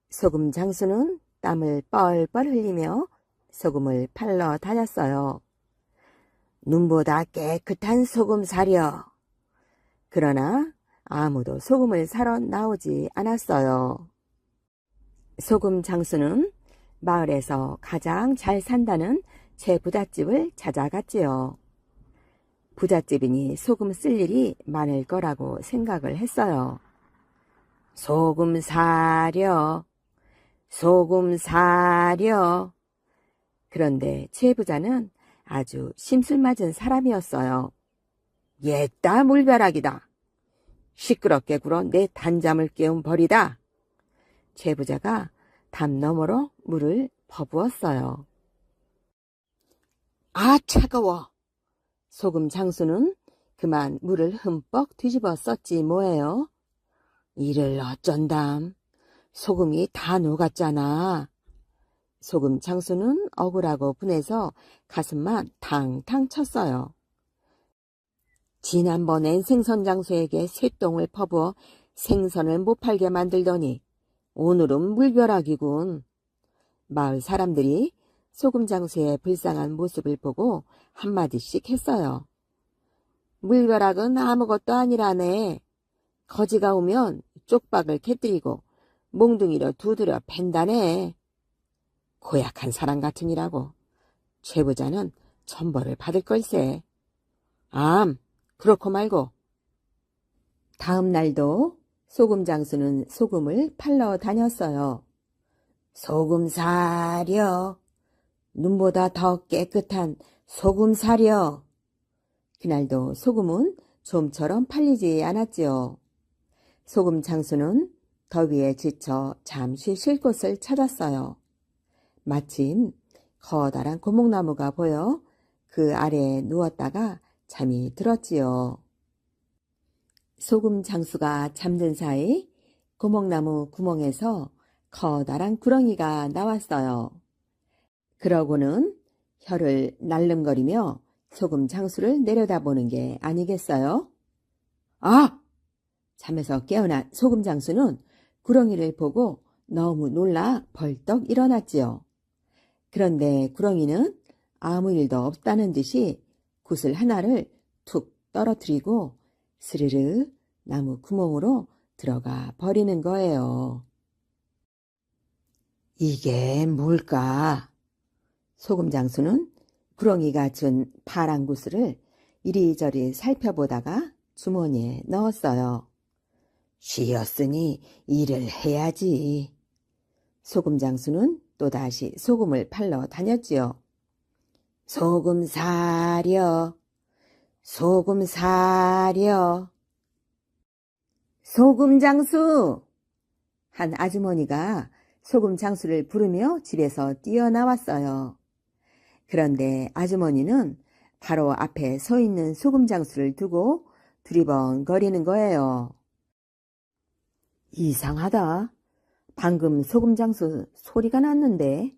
소금 장수는 땀을 뻘뻘 흘리며 소금을 팔러 다녔어요. 눈보다 깨끗한 소금 사려. 그러나 아무도 소금을 사러 나오지 않았어요. 소금 장수는 마을에서 가장 잘 산다는 제 부잣집을 찾아갔지요. 부잣집이니 소금 쓸 일이 많을 거라고 생각을 했어요. 소금 사려, 소금 사려. 그런데 최 부자는 아주 심술맞은 사람이었어요. 옛다 물벼락이다. 시끄럽게 굴어 내 단잠을 깨운 벌이다. 최 부자가 담 너머로 물을 퍼부었어요. 아, 차가워. 소금 장수는 그만 물을 흠뻑 뒤집어 썼지 뭐예요. 이를 어쩐담. 소금이 다 녹았잖아. 소금 장수는 억울하고 분해서 가슴만 탕탕 쳤어요. 지난번엔 생선 장수에게 쇳똥을 퍼부어 생선을 못 팔게 만들더니 오늘은 물벼락이군. 마을 사람들이 소금 장수의 불쌍한 모습을 보고 한마디씩 했어요. 물벼락은 아무것도 아니라네. 거지가 오면 쪽박을 캐뜨리고 몽둥이로 두드려 팬다네. 고약한 사람 같으니라고. 최 부자는 천벌을 받을 걸세. 암, 그렇고 말고. 다음 날도 소금 장수는 소금을 팔러 다녔어요. 소금 사려. 눈보다 더 깨끗한 소금 사려. 그날도 소금은 좀처럼 팔리지 않았지요. 소금 장수는 더위에 지쳐 잠시 쉴 곳을 찾았어요. 마침 커다란 고목나무가 보여 그 아래에 누웠다가 잠이 들었지요. 소금 장수가 잠든 사이 고목나무 구멍에서 커다란 구렁이가 나왔어요. 그러고는 혀를 날름거리며 소금 장수를 내려다보는 게 아니겠어요? 아! 잠에서 깨어난 소금 장수는 구렁이를 보고 너무 놀라 벌떡 일어났지요. 그런데 구렁이는 아무 일도 없다는 듯이 굿을 하나를 툭 떨어뜨리고 스르르 나무 구멍으로 들어가 버리는 거예요. 이게 뭘까? 소금 장수는 구렁이가 준 파란 구슬을 이리저리 살펴보다가 주머니에 넣었어요. 쉬었으니 일을 해야지. 소금 장수는 또다시 소금을 팔러 다녔지요. 소금 사려, 소금 사려. 소금 장수! 한 아주머니가 소금 장수를 부르며 집에서 뛰어나왔어요. 그런데 아주머니는 바로 앞에 서 있는 소금 장수를 두고 두리번거리는 거예요. 이상하다. 방금 소금 장수 소리가 났는데.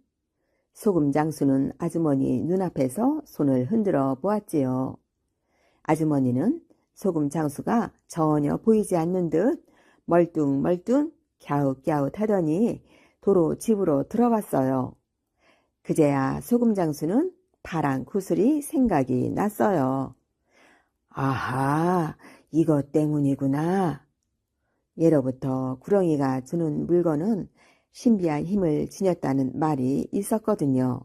소금 장수는 아주머니 눈앞에서 손을 흔들어 보았지요. 아주머니는 소금 장수가 전혀 보이지 않는 듯 멀뚱멀뚱 갸웃갸웃 하더니 도로 집으로 들어갔어요. 그제야 소금 장수는 파란 구슬이 생각이 났어요. 아하, 이것 때문이구나. 예로부터 구렁이가 주는 물건은 신비한 힘을 지녔다는 말이 있었거든요.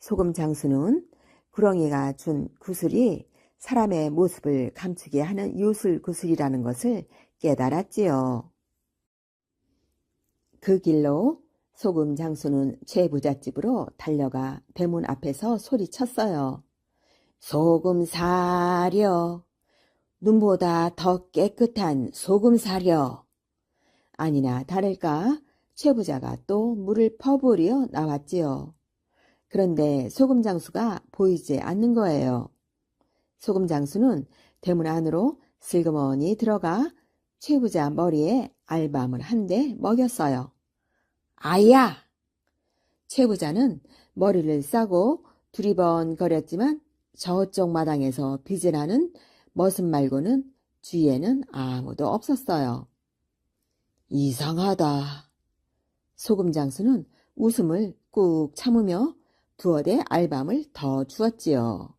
소금 장수는 구렁이가 준 구슬이 사람의 모습을 감추게 하는 요술 구슬이라는 것을 깨달았지요. 그 길로 소금 장수는 최부잣집으로 달려가 대문 앞에서 소리쳤어요. 소금 사려. 눈보다 더 깨끗한 소금 사려. 아니나 다를까 최부자가 또 물을 퍼부으려 나왔지요. 그런데 소금 장수가 보이지 않는 거예요. 소금 장수는 대문 안으로 슬그머니 들어가 최부자 머리에 알밤을 한 대 먹였어요. 아야! 최부자는 머리를 싸고 두리번거렸지만 저쪽 마당에서 빛이 나는 머슴 말고는 주위에는 아무도 없었어요. 이상하다. 소금 장수는 웃음을 꾹 참으며 두어 대 알밤을 더 주었지요.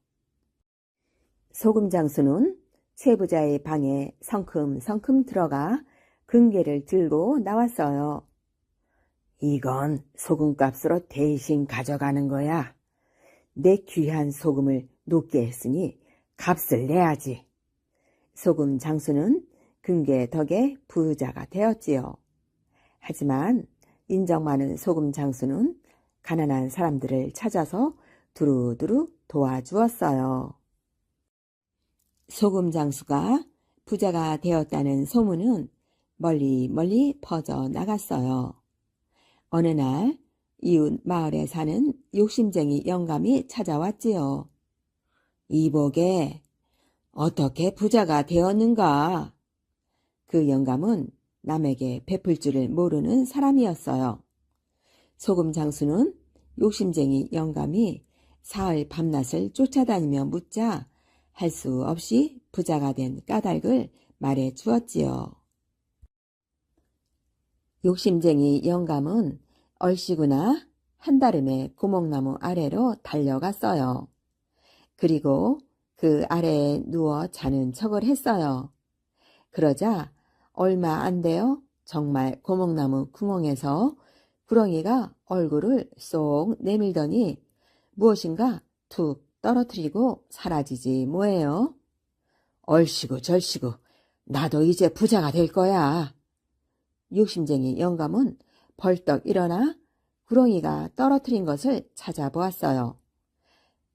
소금 장수는 최부자의 방에 성큼성큼 들어가 금괴를 들고 나왔어요. 이건 소금값으로 대신 가져가는 거야. 내 귀한 소금을 녹게 했으니 값을 내야지. 소금 장수는 금괴 덕에 부자가 되었지요. 하지만 인정 많은 소금 장수는 가난한 사람들을 찾아서 두루두루 도와주었어요. 소금 장수가 부자가 되었다는 소문은 멀리 멀리 퍼져 나갔어요. 어느 날 이웃 마을에 사는 욕심쟁이 영감이 찾아왔지요. 이보게, 어떻게 부자가 되었는가? 그 영감은 남에게 베풀 줄을 모르는 사람이었어요. 소금 장수는 욕심쟁이 영감이 사흘 밤낮을 쫓아다니며 묻자 할 수 없이 부자가 된 까닭을 말해 주었지요. 욕심쟁이 영감은 얼씨구나 한다름에 구멍나무 아래로 달려갔어요. 그리고 그 아래에 누워 자는 척을 했어요. 그러자 얼마 안 되어 정말 구멍나무 구멍에서 구렁이가 얼굴을 쏙 내밀더니 무엇인가 툭 떨어뜨리고 사라지지 뭐예요. 얼씨구 절씨구 나도 이제 부자가 될 거야. 욕심쟁이 영감은 벌떡 일어나 구렁이가 떨어뜨린 것을 찾아보았어요.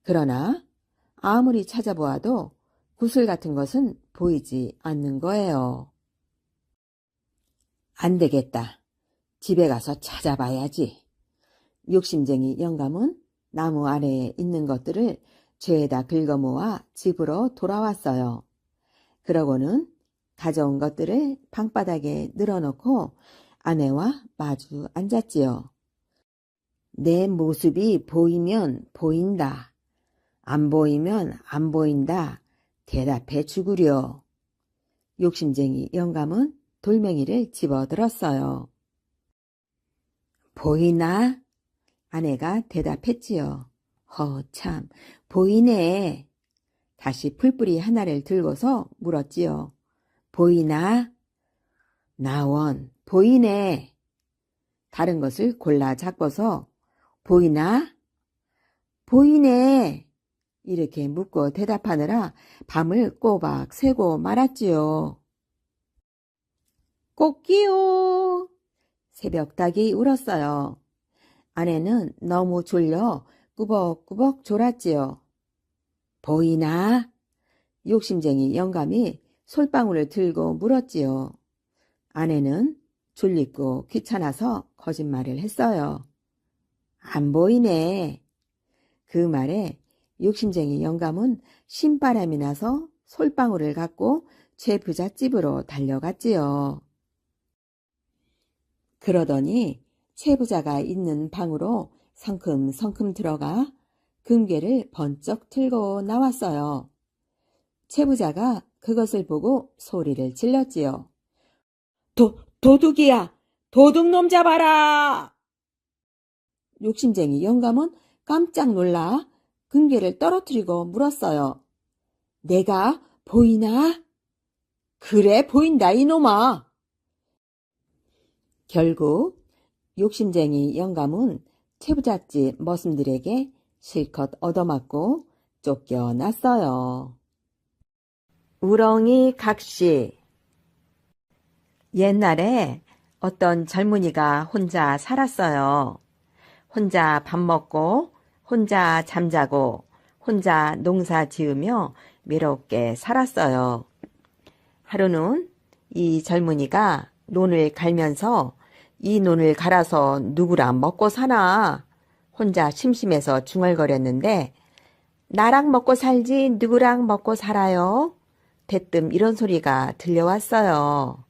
그러나 아무리 찾아보아도 구슬 같은 것은 보이지 않는 거예요. 안 되겠다. 집에 가서 찾아봐야지. 욕심쟁이 영감은 나무 아래에 있는 것들을 죄에다 긁어 모아 집으로 돌아왔어요. 그러고는 가져온 것들을 방바닥에 늘어놓고 아내와 마주 앉았지요. 내 모습이 보이면 보인다. 안 보이면 안 보인다. 대답해 주구려. 욕심쟁이 영감은 돌멩이를 집어들었어요. 보이나? 아내가 대답했지요. 참, 보이네. 다시 풀뿌리 하나를 들고서 물었지요. 보이나? 나원, 보이네. 다른 것을 골라 잡고서 보이나? 보이네. 이렇게 묻고 대답하느라 밤을 꼬박 새고 말았지요. 꽃기요. 새벽닭이 울었어요. 아내는 너무 졸려 꾸벅꾸벅 졸았지요. 보이나? 욕심쟁이 영감이 솔방울을 들고 물었지요. 아내는 졸리고 귀찮아서 거짓말을 했어요. 안 보이네. 그 말에 욕심쟁이 영감은 신바람이 나서 솔방울을 갖고 최부잣집으로 달려갔지요. 그러더니 최부자가 있는 방으로 성큼성큼 들어가 금괴를 번쩍 들고 나왔어요. 최부자가 그것을 보고 소리를 질렀지요. 도둑이야! 도둑놈 잡아라! 욕심쟁이 영감은 깜짝 놀라 금괴를 떨어뜨리고 물었어요. 내가 보이나? 그래 보인다 이놈아. 결국 욕심쟁이 영감은 최부잣집 머슴들에게 실컷 얻어맞고 쫓겨났어요. 우렁이 각시. 옛날에 어떤 젊은이가 혼자 살았어요. 혼자 밥 먹고 혼자 잠자고 혼자 농사 지으며 외롭게 살았어요. 하루는 이 젊은이가 논을 갈면서 이 논을 갈아서 누구랑 먹고 사나 혼자 심심해서 중얼거렸는데 나랑 먹고 살지 누구랑 먹고 살아요? 대뜸 이런 소리가 들려왔어요.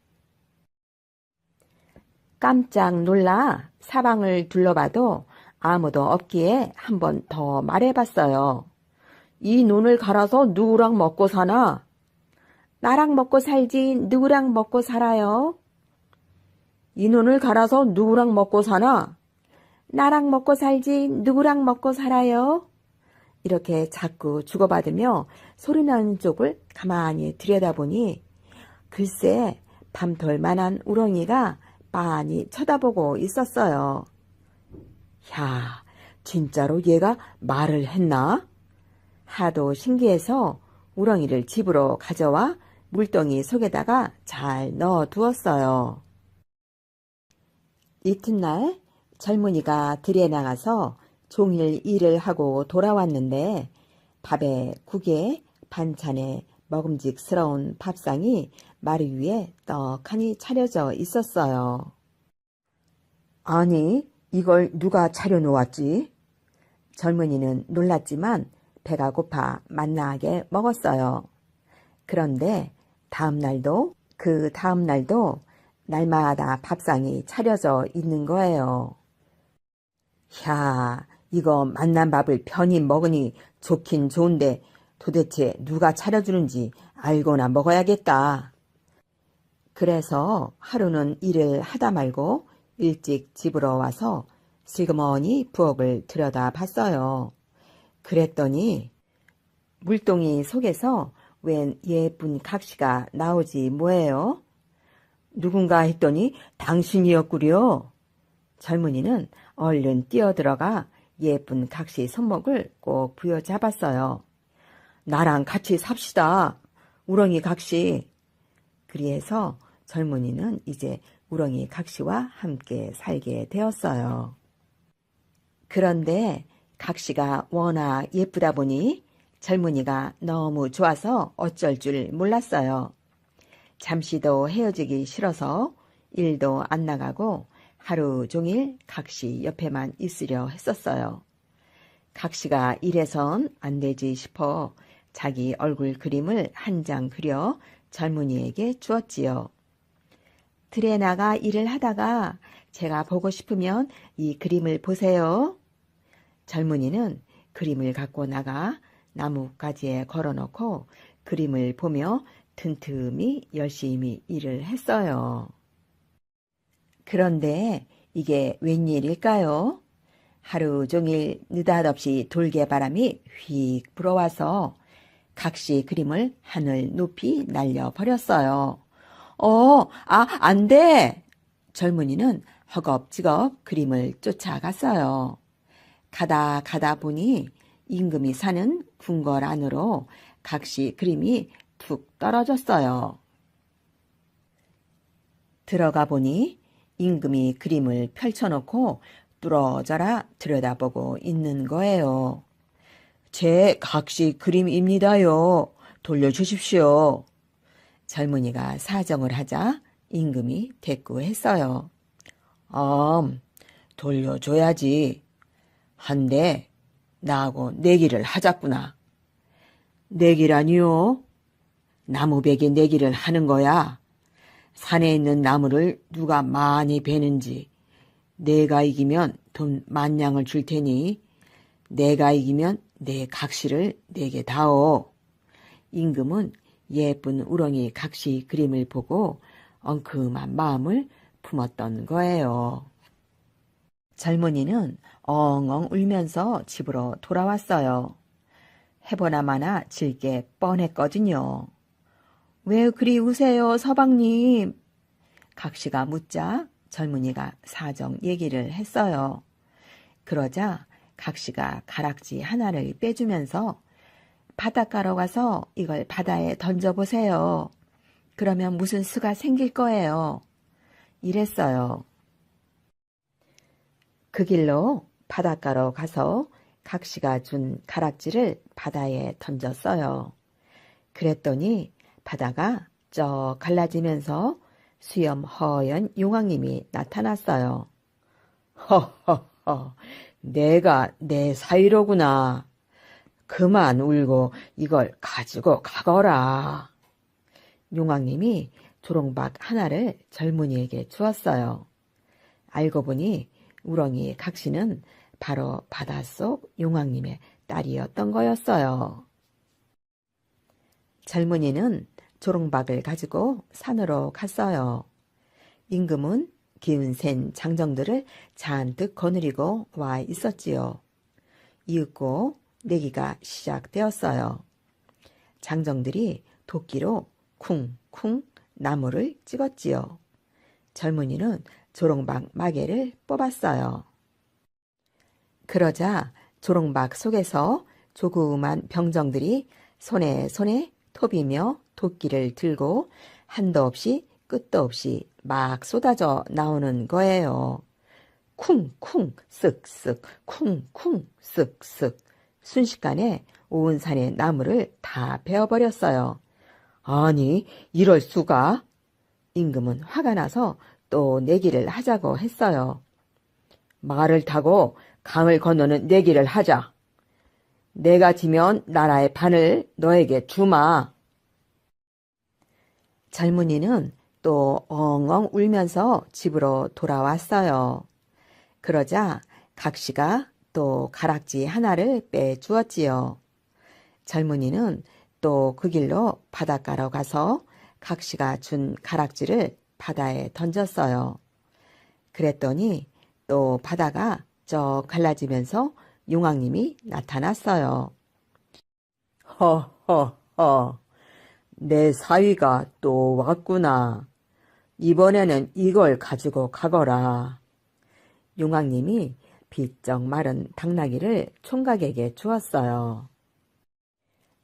깜짝 놀라 사방을 둘러봐도 아무도 없기에 한 번 더 말해봤어요. 이 논을 갈아서 누구랑 먹고 사나? 나랑 먹고 살지 누구랑 먹고 살아요? 이 논을 갈아서 누구랑 먹고 사나? 나랑 먹고 살지 누구랑 먹고 살아요? 이렇게 자꾸 주고받으며 소리나는 쪽을 가만히 들여다보니 글쎄 밤톨만한 우렁이가 빤히 쳐다보고 있었어요. 야, 진짜로 얘가 말을 했나? 하도 신기해서 우렁이를 집으로 가져와 물동이 속에다가 잘 넣어두었어요. 이튿날 젊은이가 들에 나가서 종일 일을 하고 돌아왔는데 밥에 국에 반찬에 먹음직스러운 밥상이 마루 위에 떡하니 차려져 있었어요. 아니, 이걸 누가 차려놓았지? 젊은이는 놀랐지만 배가 고파 만나게 먹었어요. 그런데 그 다음 날도 날마다 밥상이 차려져 있는 거예요. 야, 이거 맛난 밥을 편히 먹으니 좋긴 좋은데 도대체 누가 차려주는지 알고나 먹어야겠다. 그래서 하루는 일을 하다 말고 일찍 집으로 와서 슬그머니 부엌을 들여다봤어요. 그랬더니 물동이 속에서 웬 예쁜 각시가 나오지 뭐예요? 누군가 했더니 당신이었구려. 젊은이는 얼른 뛰어들어가 예쁜 각시 손목을 꼭 부여잡았어요. 나랑 같이 삽시다. 우렁이 각시. 그리해서 젊은이는 이제 우렁이 각시와 함께 살게 되었어요. 그런데 각시가 워낙 예쁘다 보니 젊은이가 너무 좋아서 어쩔 줄 몰랐어요. 잠시도 헤어지기 싫어서 일도 안 나가고 하루 종일 각시 옆에만 있으려 했었어요. 각시가 이래선 안 되지 싶어 자기 얼굴 그림을 한 장 그려 젊은이에게 주었지요. 들에 나가 일을 하다가 제가 보고 싶으면 이 그림을 보세요. 젊은이는 그림을 갖고 나가 나뭇가지에 걸어놓고 그림을 보며 틈틈이 열심히 일을 했어요. 그런데 이게 웬일일까요? 하루 종일 느닷없이 돌개바람이 휙 불어와서 각시 그림을 하늘 높이 날려버렸어요. 안 돼! 젊은이는 허겁지겁 그림을 쫓아갔어요. 가다 보니 임금이 사는 궁궐 안으로 각시 그림이 툭 떨어졌어요. 들어가 보니 임금이 그림을 펼쳐놓고 뚫어져라 들여다보고 있는 거예요. 제 각시 그림입니다요. 돌려주십시오. 젊은이가 사정을 하자 임금이 대꾸했어요. 돌려줘야지. 한데 나하고 내기를 하자꾸나. 내기라니요? 나무베개 내기를 하는 거야. 산에 있는 나무를 누가 많이 베는지 내가 이기면 돈 만냥을 줄 테니 내가 이기면 내 각시를 내게 다오. 임금은 예쁜 우렁이 각시 그림을 보고 엉큼한 마음을 품었던 거예요. 젊은이는 엉엉 울면서 집으로 돌아왔어요. 해보나마나 질 게 뻔했거든요. 왜 그리 우세요, 서방님? 각시가 묻자 젊은이가 사정 얘기를 했어요. 그러자 각시가 가락지 하나를 빼주면서 바닷가로 가서 이걸 바다에 던져보세요. 그러면 무슨 수가 생길 거예요. 이랬어요. 그 길로 바닷가로 가서 각시가 준 가락지를 바다에 던졌어요. 그랬더니 바다가 쩍 갈라지면서 수염 허연 용왕님이 나타났어요. 허허허, 내가 내 사위로구나. 그만 울고 이걸 가지고 가거라. 용왕님이 조롱박 하나를 젊은이에게 주었어요. 알고 보니 우렁이 각시는 바로 바닷속 용왕님의 딸이었던 거였어요. 젊은이는 조롱박을 가지고 산으로 갔어요. 임금은 기운 센 장정들을 잔뜩 거느리고 와 있었지요. 이윽고 내기가 시작되었어요. 장정들이 도끼로 쿵쿵 나무를 찍었지요. 젊은이는 조롱박 마개를 뽑았어요. 그러자 조롱박 속에서 조그만 병정들이 손에 톱이며 도끼를 들고 한도 없이 끝도 없이 막 쏟아져 나오는 거예요. 쿵쿵 쓱쓱 쿵쿵 쓱쓱 순식간에 온 산의 나무를 다 베어버렸어요. 아니, 이럴 수가? 임금은 화가 나서 또 내기를 하자고 했어요. 말을 타고 강을 건너는 내기를 하자. 내가 지면 나라의 반을 너에게 주마. 젊은이는 또 엉엉 울면서 집으로 돌아왔어요. 그러자 각시가 또 가락지 하나를 빼주었지요. 젊은이는 또 그 길로 바닷가로 가서 각시가 준 가락지를 바다에 던졌어요. 그랬더니 또 바다가 쩍 갈라지면서 용왕님이 나타났어요. 허허허, 내 사위가 또 왔구나. 이번에는 이걸 가지고 가거라. 용왕님이 비쩍 마른 당나귀를 총각에게 주었어요.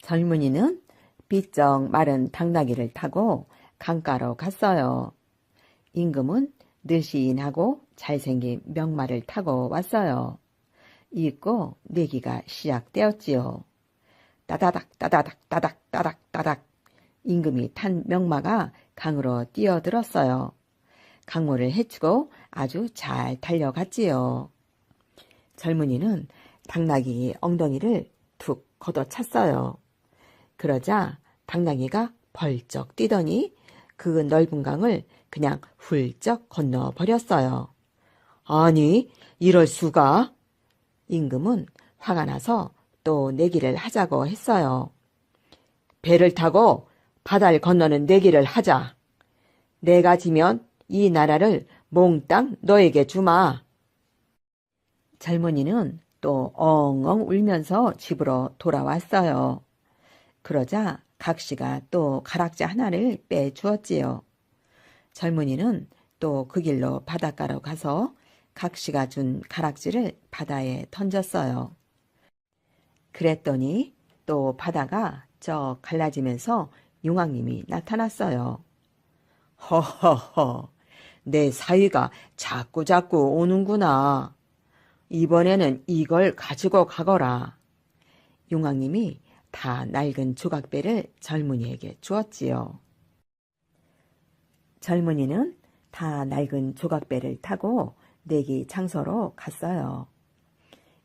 젊은이는 비쩍 마른 당나귀를 타고 강가로 갔어요. 임금은 늘씬하고 잘생긴 명마를 타고 왔어요. 이윽고 내기가 시작되었지요. 따다닥 따다닥 따닥 따닥 따닥 임금이 탄 명마가 강으로 뛰어들었어요. 강물을 헤치고 아주 잘 달려갔지요. 젊은이는 당나귀 엉덩이를 툭 걷어찼어요. 그러자 당나귀가 벌쩍 뛰더니 그 넓은 강을 그냥 훌쩍 건너버렸어요. 아니, 이럴 수가? 임금은 화가 나서 또 내기를 하자고 했어요. 배를 타고 바다를 건너는 내기를 하자. 내가 지면 이 나라를 몽땅 너에게 주마. 젊은이는 또 엉엉 울면서 집으로 돌아왔어요. 그러자 각시가 또 가락지 하나를 빼주었지요. 젊은이는 또 그 길로 바닷가로 가서 각시가 준 가락지를 바다에 던졌어요. 그랬더니 또 바다가 쩍 갈라지면서 용왕님이 나타났어요. 허허허, 내 사위가 자꾸자꾸 오는구나. 이번에는 이걸 가지고 가거라. 용왕님이 다 낡은 조각배를 젊은이에게 주었지요. 젊은이는 다 낡은 조각배를 타고 내기 장소로 갔어요.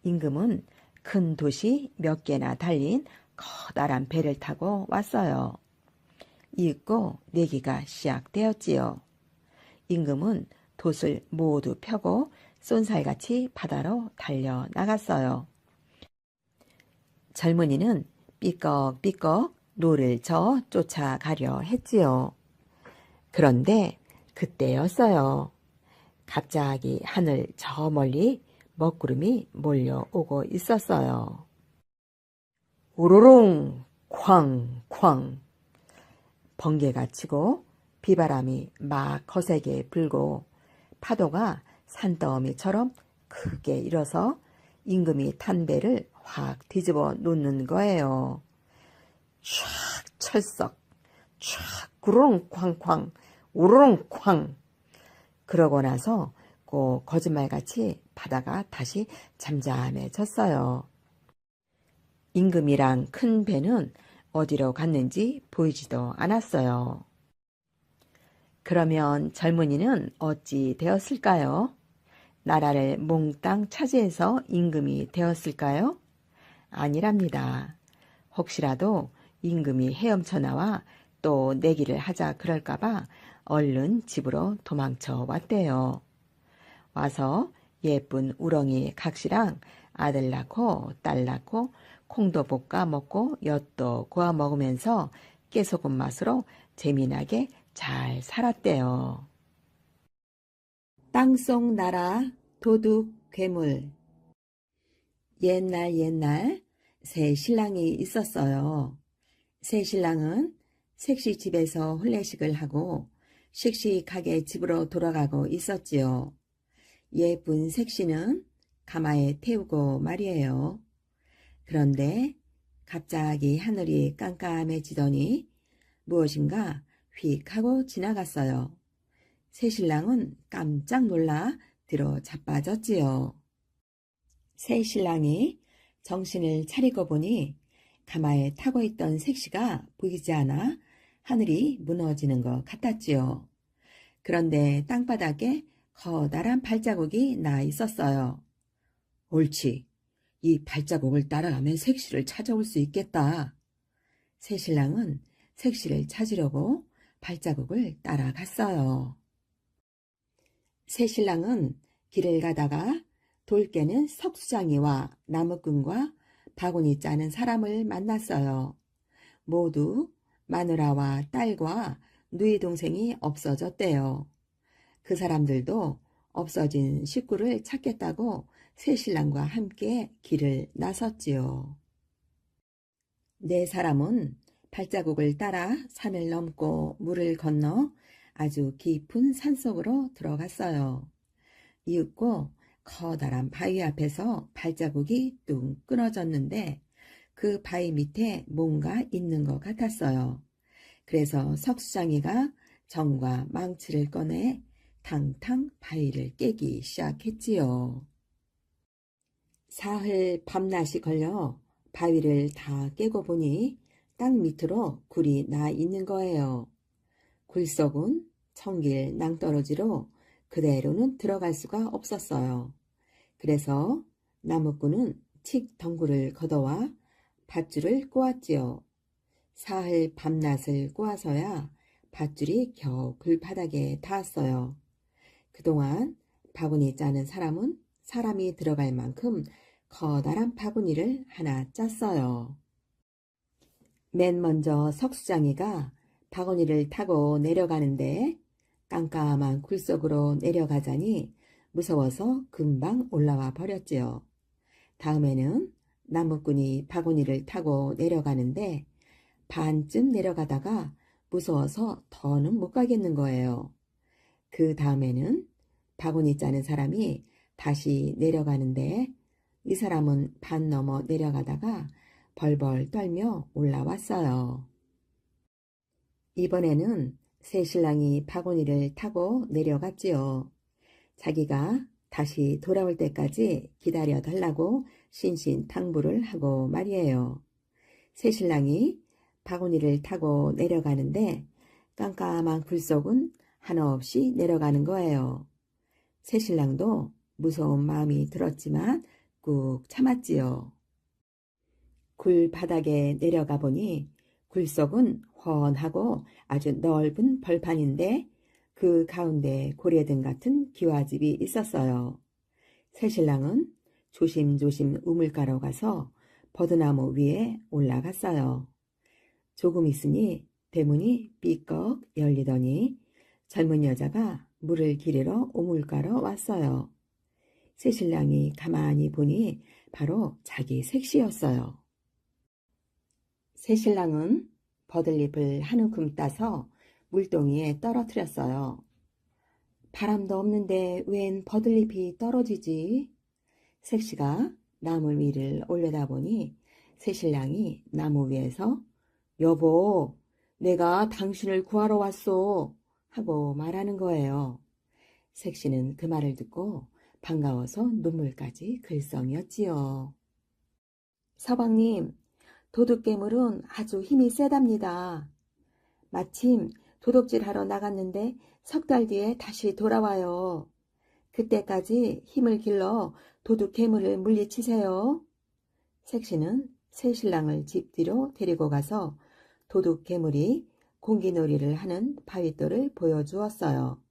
임금은 큰 도시 몇 개나 달린 커다란 배를 타고 왔어요. 이윽고 내기가 시작되었지요. 임금은 돛을 모두 펴고 쏜살같이 바다로 달려나갔어요. 젊은이는 삐걱삐걱 노를 저 쫓아가려 했지요. 그런데 그때였어요. 갑자기 하늘 저 멀리 먹구름이 몰려오고 있었어요. 우르릉 쾅쾅 번개가 치고 비바람이 막 거세게 불고 파도가 산더미처럼 크게 일어서 임금이 탄 배를 확 뒤집어 놓는 거예요. 촥 철썩, 촥 구르릉 쾅쾅, 우르릉 쾅. 그러고 나서 꼭 거짓말같이 바다가 다시 잠잠해졌어요. 임금이랑 큰 배는 어디로 갔는지 보이지도 않았어요. 그러면 젊은이는 어찌 되었을까요? 나라를 몽땅 차지해서 임금이 되었을까요? 아니랍니다. 혹시라도 임금이 헤엄쳐 나와 또 내기를 하자 그럴까봐 얼른 집으로 도망쳐 왔대요. 와서 예쁜 우렁이 각시랑 아들 낳고 딸 낳고 콩도 볶아 먹고 엿도 구워 먹으면서 깨소금 맛으로 재미나게 잘 살았대요. 땅속 나라 도둑 괴물. 옛날 새 신랑이 있었어요. 새 신랑은 색시 집에서 혼례식을 하고 씩씩하게 집으로 돌아가고 있었지요. 예쁜 색시는 가마에 태우고 말이에요. 그런데 갑자기 하늘이 깜깜해지더니 무엇인가 휙 하고 지나갔어요. 새신랑은 깜짝 놀라 들어 자빠졌지요. 새신랑이 정신을 차리고 보니 가마에 타고 있던 색시가 보이지 않아 하늘이 무너지는 것 같았지요. 그런데 땅바닥에 커다란 발자국이 나 있었어요. 옳지. 이 발자국을 따라가면 색시를 찾아올 수 있겠다. 새신랑은 색시를 찾으려고 발자국을 따라갔어요. 새신랑은 길을 가다가 돌 깨는 석수장이와 나무꾼과 바구니 짜는 사람을 만났어요. 모두 마누라와 딸과 누이 동생이 없어졌대요. 그 사람들도 없어진 식구를 찾겠다고 새신랑과 함께 길을 나섰지요. 네 사람은 발자국을 따라 산을 넘고 물을 건너 아주 깊은 산속으로 들어갔어요. 이윽고 커다란 바위 앞에서 발자국이 뚝 끊어졌는데 그 바위 밑에 뭔가 있는 것 같았어요. 그래서 석수장이가 정과 망치를 꺼내 탕탕 바위를 깨기 시작했지요. 사흘 밤낮이 걸려 바위를 다 깨고 보니 땅 밑으로 굴이 나 있는 거예요. 굴 속은 청길 낭떠러지로 그대로는 들어갈 수가 없었어요. 그래서 나무꾼은 칡 덩굴을 걷어와 밧줄을 꼬았지요. 사흘 밤낮을 꼬아서야 밧줄이 겨우 글바닥에 닿았어요. 그동안 바구니 짜는 사람은 사람이 들어갈 만큼 커다란 바구니를 하나 짰어요. 맨 먼저 석수장이가 바구니를 타고 내려가는데 깜깜한 굴 속으로 내려가자니 무서워서 금방 올라와 버렸지요. 다음에는 나무꾼이 바구니를 타고 내려가는데 반쯤 내려가다가 무서워서 더는 못 가겠는 거예요. 그 다음에는 바구니 짜는 사람이 다시 내려가는데 이 사람은 반 넘어 내려가다가 벌벌 떨며 올라왔어요. 이번에는 새신랑이 바구니를 타고 내려갔지요. 자기가 다시 돌아올 때까지 기다려 달라고 신신당부를 하고 말이에요. 새신랑이 바구니를 타고 내려가는데 깜깜한 굴 속은 한없이 내려가는 거예요. 새신랑도 무서운 마음이 들었지만 꾹 참았지요. 굴 바닥에 내려가 보니 굴 속은 훤하고 아주 넓은 벌판인데 그 가운데 고래등 같은 기와집이 있었어요. 새신랑은 조심조심 우물가로 가서 버드나무 위에 올라갔어요. 조금 있으니 대문이 삐걱 열리더니 젊은 여자가 물을 기르러 우물가로 왔어요. 새신랑이 가만히 보니 바로 자기 색시였어요. 새신랑은 버들잎을 한 움큼 따서 물동이에 떨어뜨렸어요. 바람도 없는데 웬 버들잎이 떨어지지? 색시가 나무 위를 올려다보니 새신랑이 나무 위에서 여보, 내가 당신을 구하러 왔소 하고 말하는 거예요. 색시는 그 말을 듣고 반가워서 눈물까지 글썽이었지요. 서방님, 도둑괴물은 아주 힘이 세답니다. 마침 도둑질하러 나갔는데 석 달 뒤에 다시 돌아와요. 그때까지 힘을 길러 도둑괴물을 물리치세요. 색시는 새신랑을 집 뒤로 데리고 가서 도둑괴물이 공기놀이를 하는 바윗돌을 보여주었어요.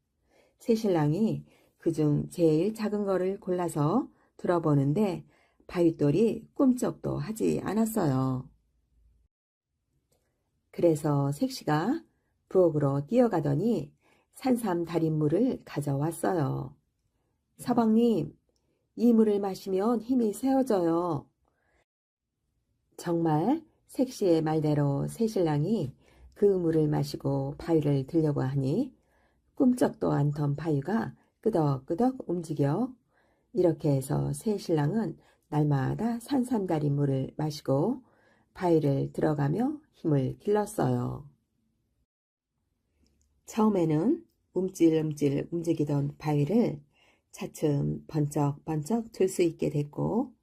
새신랑이 그중 제일 작은 거를 골라서 들어보는데 바윗돌이 꿈쩍도 하지 않았어요. 그래서 색시가 부엌으로 뛰어가더니 산삼 달인물을 가져왔어요. 서방님, 이 물을 마시면 힘이 세어져요. 정말 색시의 말대로 새신랑이 그 물을 마시고 바위를 들려고 하니 꿈쩍도 않던 바위가 끄덕끄덕 움직여 이렇게 해서 새신랑은 날마다 산삼달인 물을 마시고 바위를 들어가며 힘을 길렀어요. 처음에는 움찔움찔 움직이던 바위를 차츰 번쩍번쩍 들 수 있게 됐고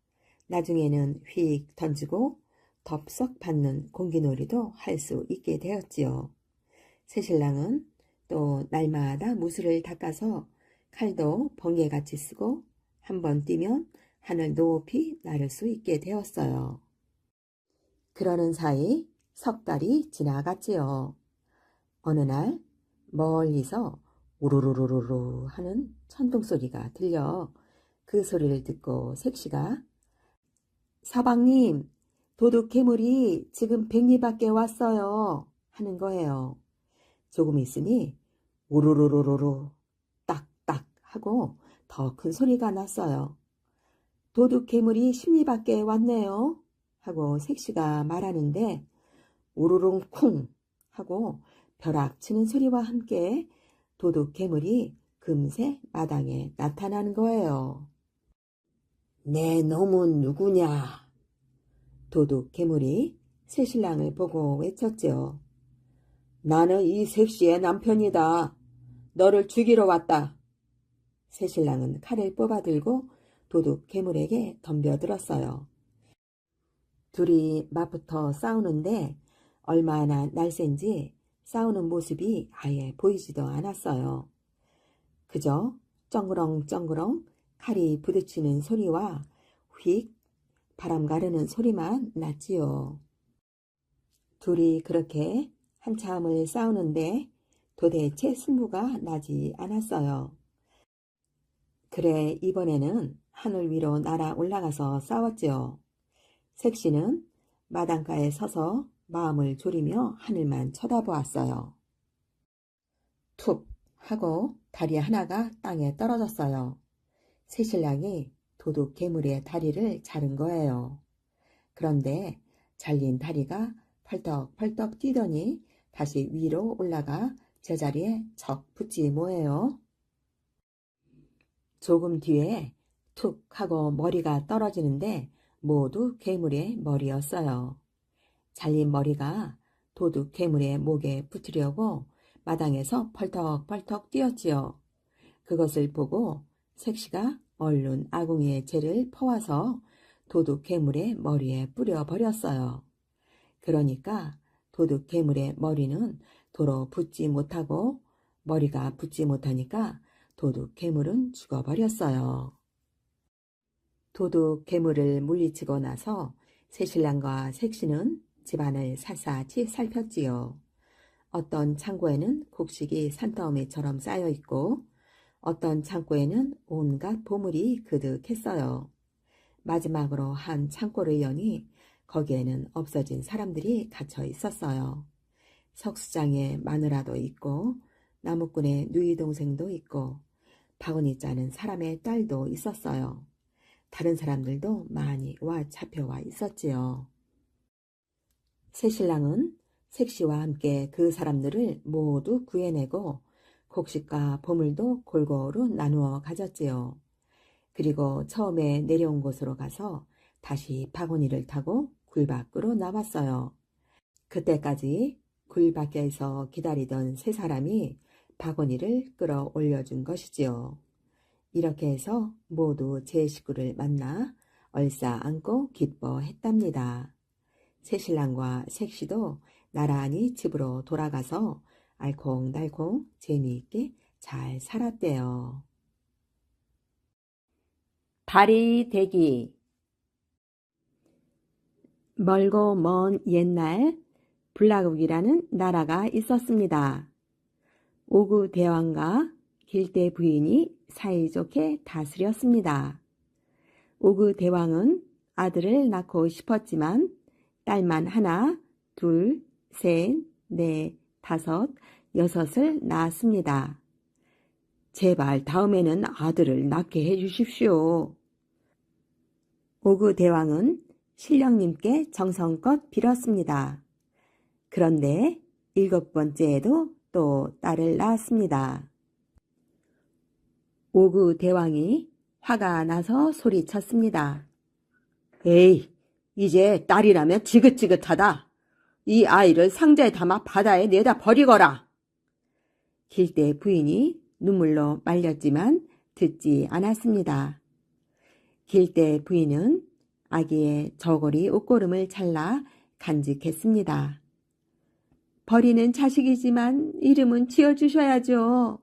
나중에는 휙 던지고 덥석 받는 공기놀이도 할 수 있게 되었지요. 새신랑은 또 날마다 무술을 닦아서 칼도 번개같이 쓰고 한번 뛰면 하늘 높이 나를 수 있게 되었어요. 그러는 사이 석 달이 지나갔지요. 어느 날 멀리서 우르르르르 하는 천둥소리가 들려 그 소리를 듣고 색시가 서방님, 도둑괴물이 지금 백리 밖에 왔어요 하는 거예요. 조금 있으니 우르르르르 딱딱 하고 더 큰 소리가 났어요. 도둑괴물이 십리 밖에 왔네요 하고 색시가 말하는데 우르릉 쿵 하고 벼락치는 소리와 함께 도둑괴물이 금세 마당에 나타나는 거예요. 내 놈은 누구냐? 도둑괴물이 새신랑을 보고 외쳤지요. 나는 이 색시의 남편이다. 너를 죽이러 왔다. 새신랑은 칼을 뽑아들고 도둑괴물에게 덤벼들었어요. 둘이 맞붙어 싸우는데 얼마나 날쌘지 싸우는 모습이 아예 보이지도 않았어요. 그저 쩡그렁쩡그렁 칼이 부딪히는 소리와 휙 바람 가르는 소리만 났지요. 둘이 그렇게 한참을 싸우는데 도대체 승부가 나지 않았어요. 그래 이번에는 하늘 위로 날아 올라가서 싸웠지요. 색시는 마당가에 서서 마음을 졸이며 하늘만 쳐다보았어요. 툭 하고 다리 하나가 땅에 떨어졌어요. 새신랑이 도둑괴물의 다리를 자른 거예요. 그런데 잘린 다리가 펄떡펄떡 뛰더니 다시 위로 올라가 제자리에 척 붙지 뭐예요. 조금 뒤에 툭 하고 머리가 떨어지는데 모두 괴물의 머리였어요. 잘린 머리가 도둑괴물의 목에 붙으려고 마당에서 펄떡펄떡 뛰었지요. 그것을 보고 색시가 얼른 아궁이에 재를 퍼와서 도둑괴물의 머리에 뿌려버렸어요. 그러니까 도둑괴물의 머리는 도로 붙지 못하고 머리가 붙지 못하니까 도둑괴물은 죽어버렸어요. 도둑괴물을 물리치고 나서 새신랑과 색시는 집안을 샅샅이 살폈지요. 어떤 창고에는 곡식이 산더미처럼 쌓여있고 어떤 창고에는 온갖 보물이 그득했어요. 마지막으로 한 창고를 여니 거기에는 없어진 사람들이 갇혀 있었어요. 석수장의 마누라도 있고 나무꾼의 누이 동생도 있고 바구니 짜는 사람의 딸도 있었어요. 다른 사람들도 많이 잡혀와 있었지요. 새신랑은 색시와 함께 그 사람들을 모두 구해내고 곡식과 보물도 골고루 나누어 가졌지요. 그리고 처음에 내려온 곳으로 가서 다시 바구니를 타고 굴 밖으로 나왔어요. 그때까지 굴 밖에서 기다리던 세 사람이 바구니를 끌어 올려준 것이지요. 이렇게 해서 모두 제 식구를 만나 얼싸안고 기뻐했답니다. 새신랑과 색시도 나란히 집으로 돌아가서 알콩달콩 재미있게 잘 살았대요. 파리대기. 멀고 먼 옛날 불라국이라는 나라가 있었습니다. 오구 대왕과 길대 부인이 사이좋게 다스렸습니다. 오구 대왕은 아들을 낳고 싶었지만 딸만 하나, 둘, 셋, 넷, 다섯, 여섯을 낳았습니다. 제발 다음에는 아들을 낳게 해주십시오. 오구 대왕은 신령님께 정성껏 빌었습니다. 그런데 7번째에도 또 딸을 낳았습니다. 오구 대왕이 화가 나서 소리쳤습니다. 에이, 이제 딸이라면 지긋지긋하다. 이 아이를 상자에 담아 바다에 내다 버리거라. 길대 부인이 눈물로 말렸지만 듣지 않았습니다. 길대 부인은 아기의 저고리 옷고름을 잘라 간직했습니다. 버리는 자식이지만 이름은 지어주셔야죠.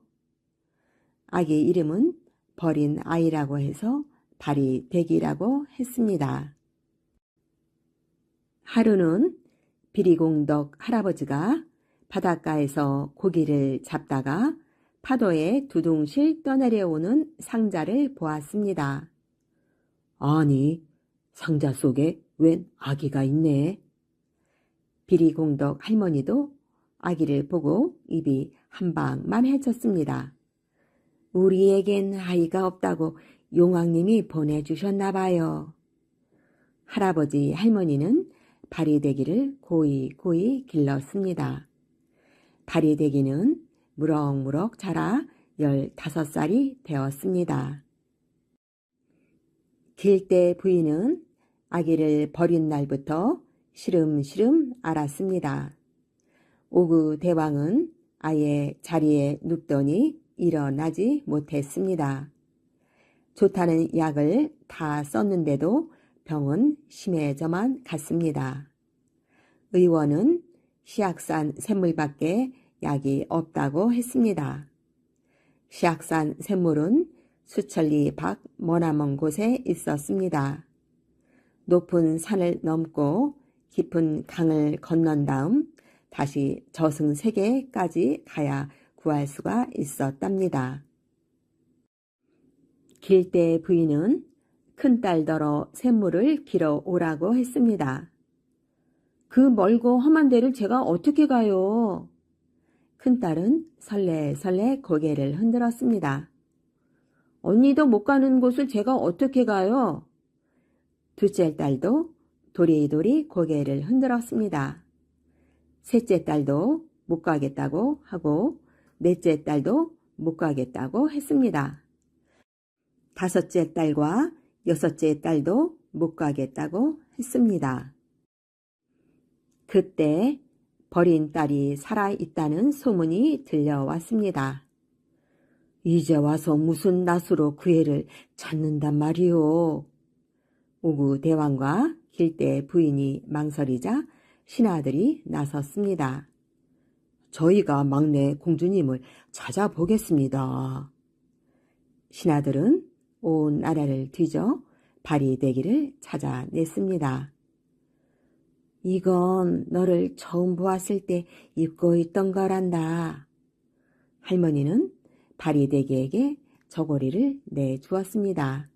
아기 이름은 버린 아이라고 해서 파리대기라고 했습니다. 하루는 비리공덕 할아버지가 바닷가에서 고기를 잡다가 파도에 두둥실 떠내려오는 상자를 보았습니다. 아니, 상자 속에 웬 아기가 있네. 비리공덕 할머니도 아기를 보고 입이 한 방만 헤쳤습니다. 우리에겐 아이가 없다고 용왕님이 보내주셨나 봐요. 할아버지 할머니는 파리대기를 고이고이 길렀습니다. 파리대기는 무럭무럭 자라 15살이 되었습니다. 길대 부인은 아기를 버린 날부터 시름시름 앓았습니다. 오구 대왕은 아예 자리에 눕더니 일어나지 못했습니다. 좋다는 약을 다 썼는데도 병은 심해져만 갔습니다. 의원은 시악산 샘물밖에 약이 없다고 했습니다. 시악산 샘물은 수천리 밖 머나먼 곳에 있었습니다. 높은 산을 넘고 깊은 강을 건넌 다음 다시 저승세계까지 가야 구할 수가 있었답니다. 길대 부인은 큰딸더러 샘물을 길어 오라고 했습니다. 그 멀고 험한 데를 제가 어떻게 가요? 큰딸은 설레설레 고개를 흔들었습니다. 언니도 못 가는 곳을 제가 어떻게 가요? 둘째 딸도 도리도리 고개를 흔들었습니다. 셋째 딸도 못 가겠다고 하고 넷째 딸도 못 가겠다고 했습니다. 다섯째 딸과 여섯째 딸도 못 가겠다고 했습니다. 그때 버린 딸이 살아있다는 소문이 들려왔습니다. 이제 와서 무슨 낯으로 그 애를 찾는단 말이오. 오구 대왕과 길대 부인이 망설이자 신하들이 나섰습니다. 저희가 막내 공주님을 찾아보겠습니다. 신하들은 온 나라를 뒤져 파리대기를 찾아냈습니다. 이건 너를 처음 보았을 때 입고 있던 거란다. 할머니는 파리대기에게 저고리를 내주었습니다.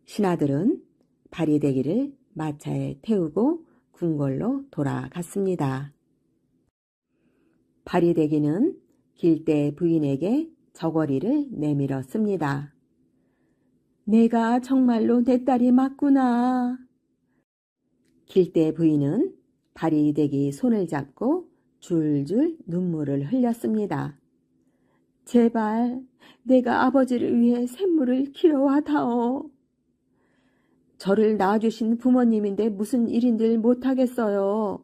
신하들은 파리대기를 마차에 태우고 궁궐로 돌아갔습니다. 파리대기는 길대 부인에게 저고리를 내밀었습니다. 내가 정말로 내 딸이 맞구나. 길대 부인은 파리대기 손을 잡고 줄줄 눈물을 흘렸습니다. 제발 내가 아버지를 위해 샘물을 길어와 다오. 저를 낳아주신 부모님인데 무슨 일인들 못하겠어요.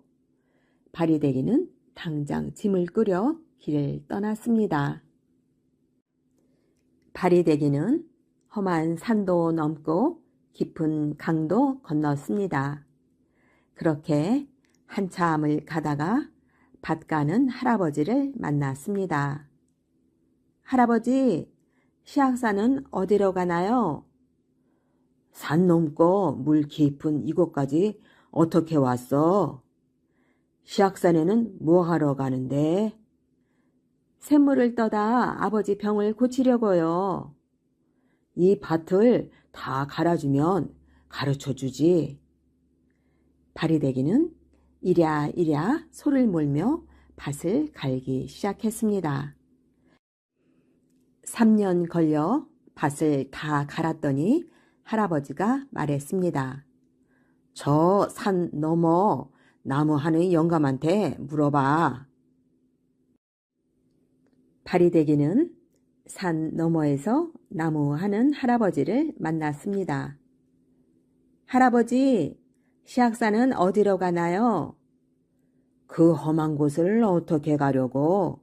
바리대기는 당장 짐을 꾸려 길을 떠났습니다. 바리대기는 험한 산도 넘고 깊은 강도 건넜습니다. 그렇게 한참을 가다가 밭 가는 할아버지를 만났습니다. 할아버지, 시악산은 어디로 가나요? 산 넘고 물 깊은 이곳까지 어떻게 왔어? 시악산에는 뭐 하러 가는데? 샘물을 떠다 아버지 병을 고치려고요. 이 밭을 다 갈아주면 가르쳐주지. 바리대기는 이랴이랴 소를 몰며 밭을 갈기 시작했습니다. 3년 걸려 밭을 다 갈았더니 할아버지가 말했습니다. 저 산 너머 나무하는 영감한테 물어봐. 바리대기는 산 너머에서 나무하는 할아버지를 만났습니다. 할아버지, 시악산은 어디로 가나요? 그 험한 곳을 어떻게 가려고?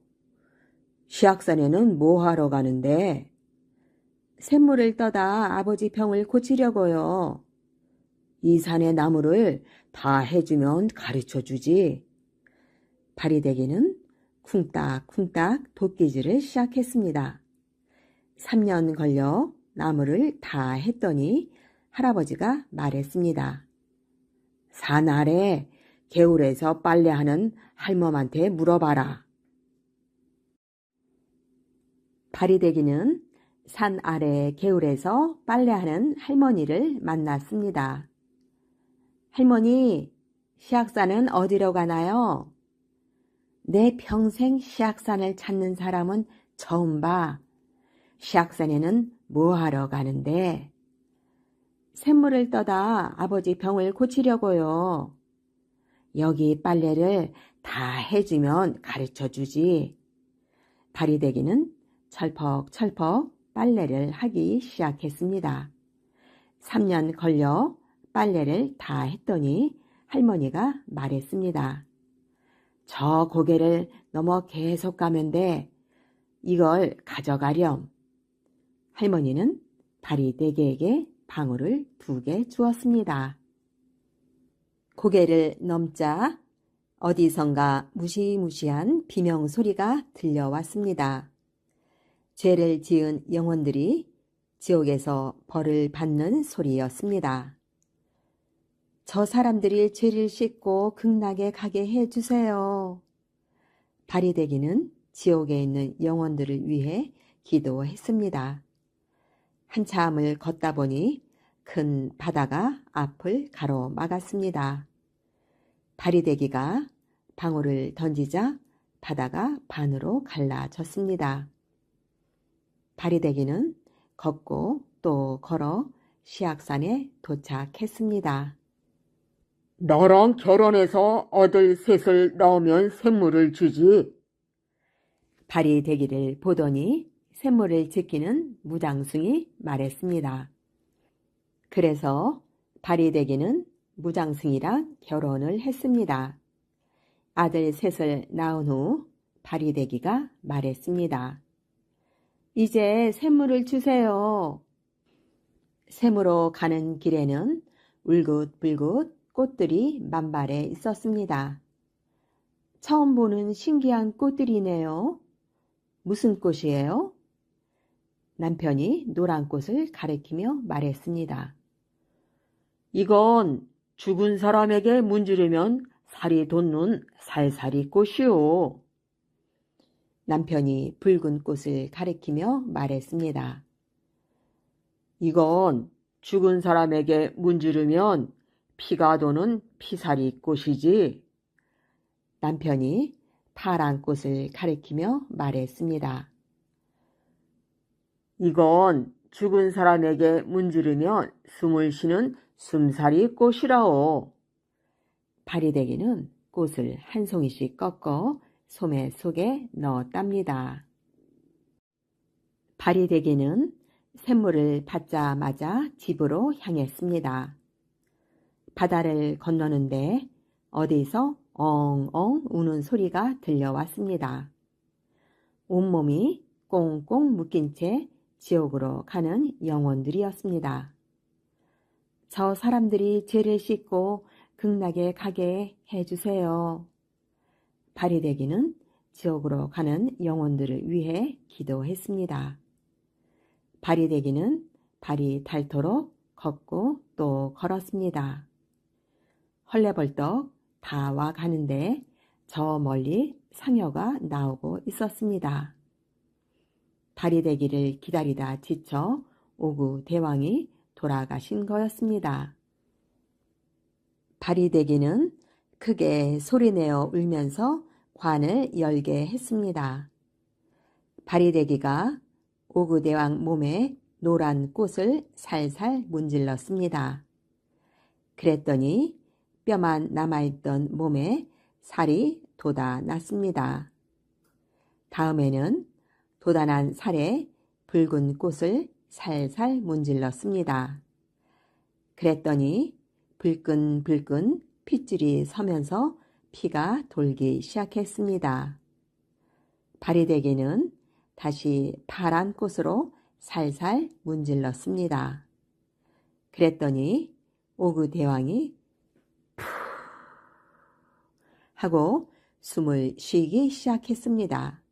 시악산에는 뭐 하러 가는데? 샘물을 떠다 아버지 병을 고치려고요. 이 산의 나무를 다 해주면 가르쳐주지. 바리대기는 쿵딱쿵딱 도끼질을 시작했습니다. 3년 걸려 나무를 다 했더니 할아버지가 말했습니다. 산 아래 개울에서 빨래하는 할멈한테 물어봐라. 바리대기는 산 아래 개울에서 빨래하는 할머니를 만났습니다. 할머니, 시악산은 어디로 가나요? 내 평생 시악산을 찾는 사람은 처음 봐. 시악산에는 뭐 하러 가는데? 샘물을 떠다 아버지 병을 고치려고요. 여기 빨래를 다 해주면 가르쳐주지. 바리대기는 철퍽철퍽 빨래를 하기 시작했습니다. 3년 걸려 빨래를 다 했더니 할머니가 말했습니다. 저 고개를 넘어 계속 가면 돼. 이걸 가져가렴. 할머니는 바리대기에게 방울을 2개 주었습니다. 고개를 넘자 어디선가 무시무시한 비명소리가 들려왔습니다. 죄를 지은 영혼들이 지옥에서 벌을 받는 소리였습니다. 저 사람들이 죄를 씻고 극락에 가게 해주세요. 바리대기는 지옥에 있는 영혼들을 위해 기도했습니다. 한참을 걷다 보니 큰 바다가 앞을 가로막았습니다. 바리대기가 방울을 던지자 바다가 반으로 갈라졌습니다. 바리대기는 걷고 또 걸어 시악산에 도착했습니다. 너랑 결혼해서 얻을 셋을 넣으면 샘물을 주지. 바리대기를 보더니 샘물을 지키는 무장승이 말했습니다. 그래서 바리대기는 무장승이랑 결혼을 했습니다. 아들 셋을 낳은 후 바리대기가 말했습니다. 이제 샘물을 주세요. 샘으로 가는 길에는 울긋불긋 꽃들이 만발해 있었습니다. 처음 보는 신기한 꽃들이네요. 무슨 꽃이에요? 남편이 노란 꽃을 가리키며 말했습니다. 이건 죽은 사람에게 문지르면 살이 돋는 살살이 꽃이요. 남편이 붉은 꽃을 가리키며 말했습니다. 이건 죽은 사람에게 문지르면 피가 도는 피살이 꽃이지. 남편이 파란 꽃을 가리키며 말했습니다. 이건 죽은 사람에게 문지르면 숨을 쉬는 숨살이 꽃이라오. 바리대기는 꽃을 한 송이씩 꺾어 소매 속에 넣었답니다. 바리대기는 샘물을 받자마자 집으로 향했습니다. 바다를 건너는데 어디서 엉엉 우는 소리가 들려왔습니다. 온몸이 꽁꽁 묶인 채 지옥으로 가는 영혼들이었습니다. 저 사람들이 죄를 씻고 극락에 가게 해주세요. 바리새기는 지옥으로 가는 영혼들을 위해 기도했습니다. 바리새기는 발이 닳도록 걷고 또 걸었습니다. 헐레벌떡 다 와 가는데 저 멀리 상여가 나오고 있었습니다. 바리새기를 기다리다 지쳐 오구 대왕이 돌아가신 거였습니다. 바리새기는 크게 소리내어 울면서 관을 열게 했습니다. 바리새기가 오구 대왕 몸에 노란 꽃을 살살 문질렀습니다. 그랬더니 뼈만 남아있던 몸에 살이 돋아났습니다. 다음에는 돋아난 살에 붉은 꽃을 살살 문질렀습니다. 그랬더니 불끈불끈 핏줄이 서면서 피가 돌기 시작했습니다. 바리새기는 다시 파란 꽃으로 살살 문질렀습니다. 그랬더니 오구 대왕이 푸 하고 숨을 쉬기 시작했습니다.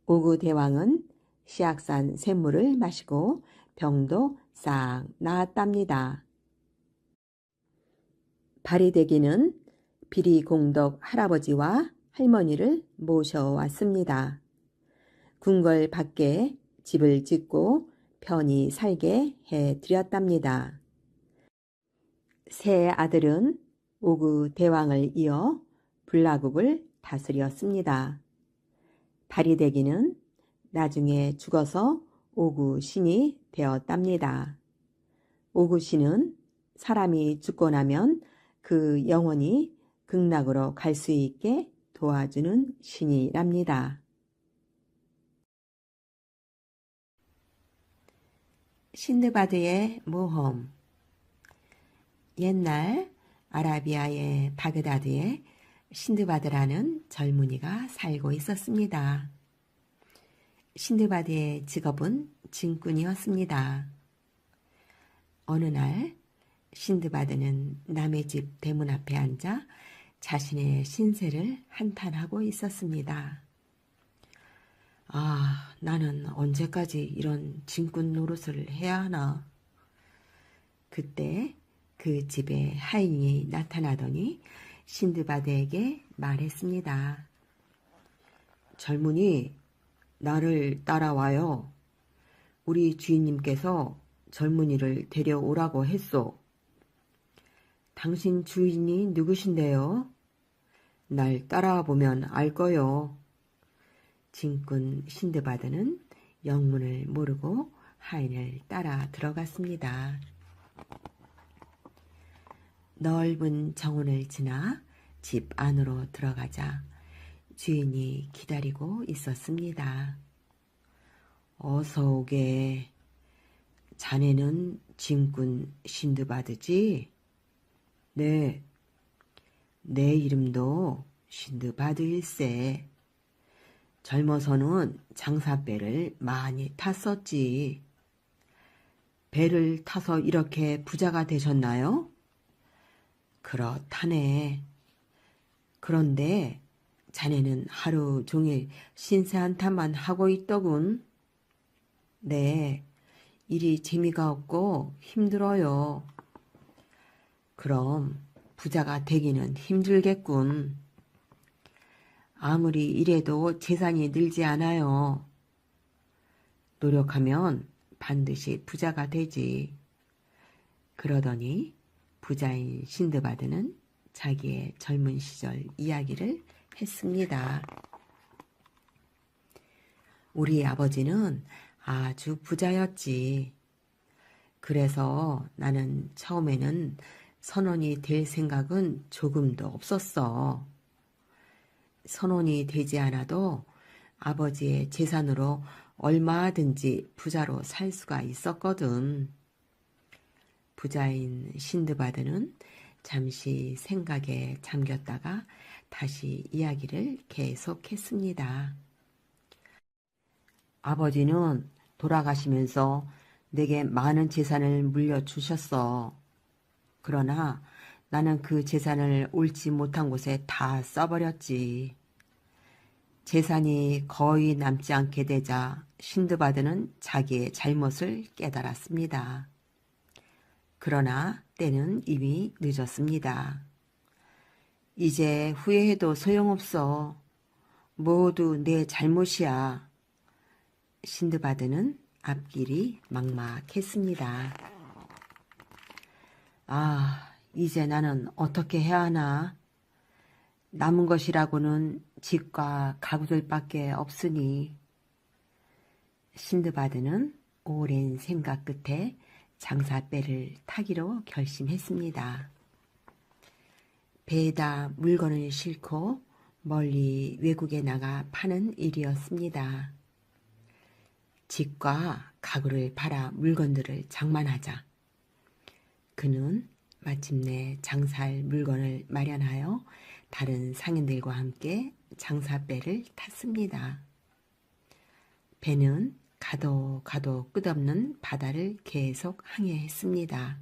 오구 대왕은 씨악산 샘물을 마시고 병도 싹 나았답니다. 바리새기는 비리공덕 할아버지와 할머니를 모셔왔습니다. 궁궐 밖에 집을 짓고 편히 살게 해드렸답니다. 세 아들은 오구 대왕을 이어 불라국을 다스렸습니다. 바리새기는 나중에 죽어서 오구 신이 되었답니다. 오구 신은 사람이 죽고 나면 그 영혼이 극락으로 갈 수 있게 도와주는 신이랍니다. 신드바드의 모험. 옛날 아라비아의 바그다드에 신드바드라는 젊은이가 살고 있었습니다. 신드바드의 직업은 짐꾼이었습니다. 어느 날 신드바드는 남의 집 대문 앞에 앉아 자신의 신세를 한탄하고 있었습니다. 아, 나는 언제까지 이런 짐꾼 노릇을 해야 하나? 그때 그 집에 하인이 나타나더니 신드바드에게 말했습니다. 젊은이, 나를 따라와요. 우리 주인님께서 젊은이를 데려오라고 했소. 당신 주인이 누구신데요? 날 따라와 보면 알 거요. 짐꾼 신드바드는 영문을 모르고 하인을 따라 들어갔습니다. 넓은 정원을 지나 집 안으로 들어가자 주인이 기다리고 있었습니다. 어서 오게. 자네는 짐꾼 신드바드지? 네. 내 이름도 신드바드일세. 젊어서는 장사배를 많이 탔었지. 배를 타서 이렇게 부자가 되셨나요? 그렇다네. 그런데 자네는 하루 종일 신세 한탄만 하고 있더군. 네, 일이 재미가 없고 힘들어요. 그럼 부자가 되기는 힘들겠군. 아무리 일해도 재산이 늘지 않아요. 노력하면 반드시 부자가 되지. 그러더니 부자인 신드바드는 자기의 젊은 시절 이야기를 했습니다. 우리 아버지는 아주 부자였지. 그래서 나는 처음에는 선원이 될 생각은 조금도 없었어. 선원이 되지 않아도 아버지의 재산으로 얼마든지 부자로 살 수가 있었거든. 부자인 신드바드는 잠시 생각에 잠겼다가 다시 이야기를 계속했습니다. 아버지는 돌아가시면서 내게 많은 재산을 물려주셨어. 그러나 나는 그 재산을 옳지 못한 곳에 다 써버렸지. 재산이 거의 남지 않게 되자 신드바드는 자기의 잘못을 깨달았습니다. 그러나 때는 이미 늦었습니다. 이제 후회해도 소용없어. 모두 내 잘못이야. 신드바드는 앞길이 막막했습니다. 아, 이제 나는 어떻게 해야 하나? 남은 것이라고는 집과 가구들밖에 없으니. 신드바드는 오랜 생각 끝에 장사배를 타기로 결심했습니다. 배에다 물건을 싣고 멀리 외국에 나가 파는 일이었습니다. 집과 가구를 팔아 물건들을 장만하자. 그는 마침내 장사할 물건을 마련하여 다른 상인들과 함께 장사배를 탔습니다. 배는 가도 끝없는 바다를 계속 항해했습니다.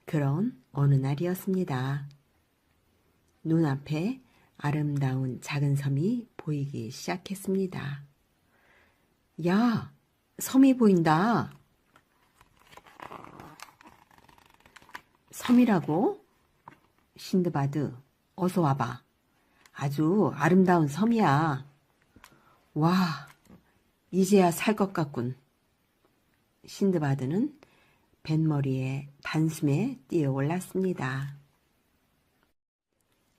그런 어느 날이었습니다. 눈앞에 아름다운 작은 섬이 보이기 시작했습니다. 야, 섬이 보인다. 섬이라고? 신드바드, 어서 와봐. 아주 아름다운 섬이야. 와, 이제야 살 것 같군. 신드바드는 뱃머리에 단숨에 뛰어 올랐습니다.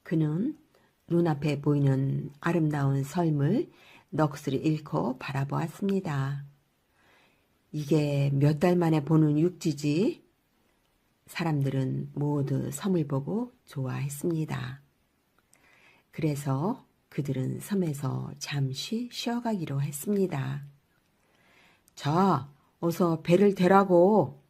그는 눈앞에 보이는 아름다운 섬을 넋을 잃고 바라보았습니다. 이게 몇 달 만에 보는 육지지? 사람들은 모두 섬을 보고 좋아했습니다. 그래서 그들은 섬에서 잠시 쉬어가기로 했습니다. 자, 어서 배를 대라고.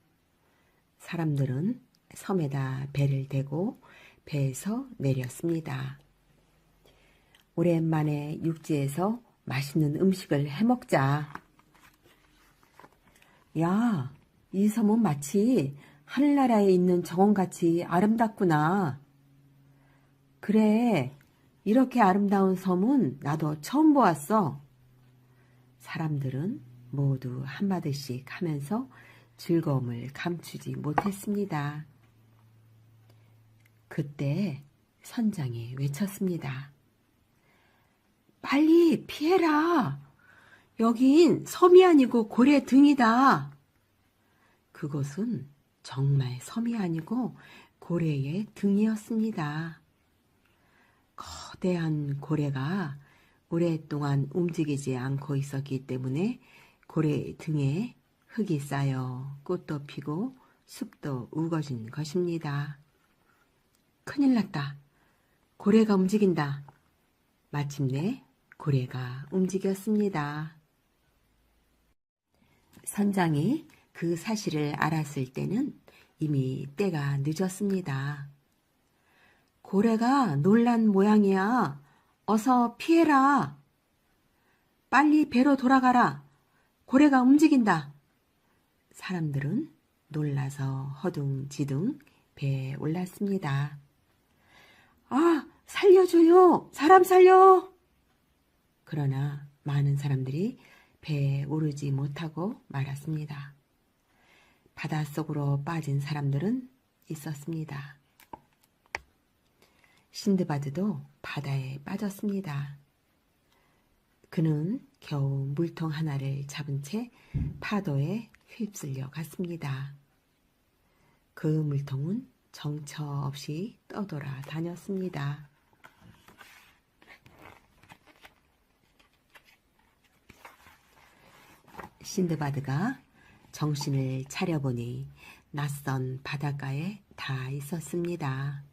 사람들은 섬에다 배를 대고 배에서 내렸습니다. 오랜만에 육지에서 맛있는 음식을 해먹자. 야, 이 섬은 마치 하늘나라에 있는 정원같이 아름답구나. 그래, 이렇게 아름다운 섬은 나도 처음 보았어. 사람들은 모두 한마디씩 하면서 즐거움을 감추지 못했습니다. 그때 선장이 외쳤습니다. 빨리 피해라. 여긴 섬이 아니고 고래 등이다. 그것은 정말 섬이 아니고 고래의 등이었습니다. 거대한 고래가 오랫동안 움직이지 않고 있었기 때문에 고래 등에 흙이 쌓여 꽃도 피고 숲도 우거진 것입니다. 큰일 났다. 고래가 움직인다. 마침내 고래가 움직였습니다. 선장이 그 사실을 알았을 때는 이미 때가 늦었습니다. 고래가 놀란 모양이야. 어서 피해라. 빨리 배로 돌아가라. 고래가 움직인다. 사람들은 놀라서 허둥지둥 배에 올랐습니다. 아, 살려줘요. 사람 살려. 그러나 많은 사람들이 배에 오르지 못하고 말았습니다. 바닷속으로 빠진 사람들은 있었습니다. 신드바드도 바다에 빠졌습니다. 그는 겨우 물통 하나를 잡은 채 파도에 휩쓸려 갔습니다. 그 물통은 정처 없이 떠돌아 다녔습니다. 신드바드가 정신을 차려보니 낯선 바닷가에 다 있었습니다.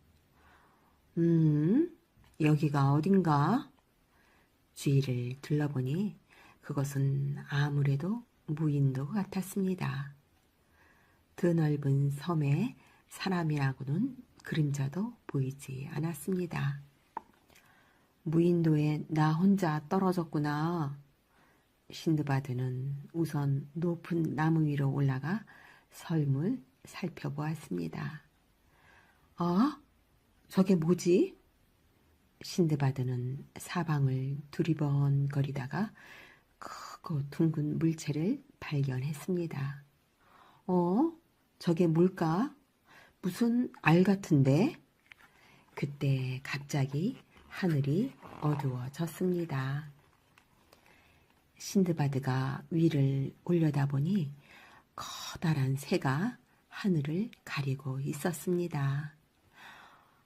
여기가 어딘가? 주위를 둘러보니 그것은 아무래도 무인도 같았습니다. 드넓은 섬에 사람이라고는 그림자도 보이지 않았습니다. 무인도에 나 혼자 떨어졌구나. 신드바드는 우선 높은 나무 위로 올라가 섬을 살펴보았습니다. 저게 뭐지? 신드바드는 사방을 두리번거리다가 크고 둥근 물체를 발견했습니다. 저게 뭘까? 무슨 알 같은데? 그때 갑자기 하늘이 어두워졌습니다. 신드바드가 위를 올려다보니 커다란 새가 하늘을 가리고 있었습니다.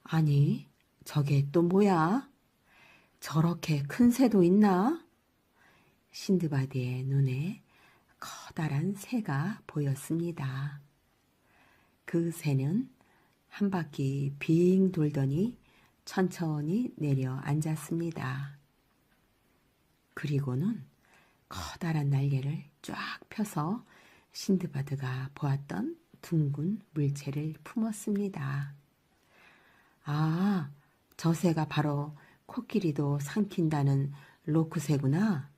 아니, 저게 또 뭐야? 저렇게 큰 새도 있나? 신드바드의 눈에 커다란 새가 보였습니다. 그 새는 한 바퀴 빙 돌더니 천천히 내려 앉았습니다. 그리고는 커다란 날개를 쫙 펴서 신드바드가 보았던 둥근 물체를 품었습니다. 저 새가 바로 코끼리도 삼킨다는 로크새구나.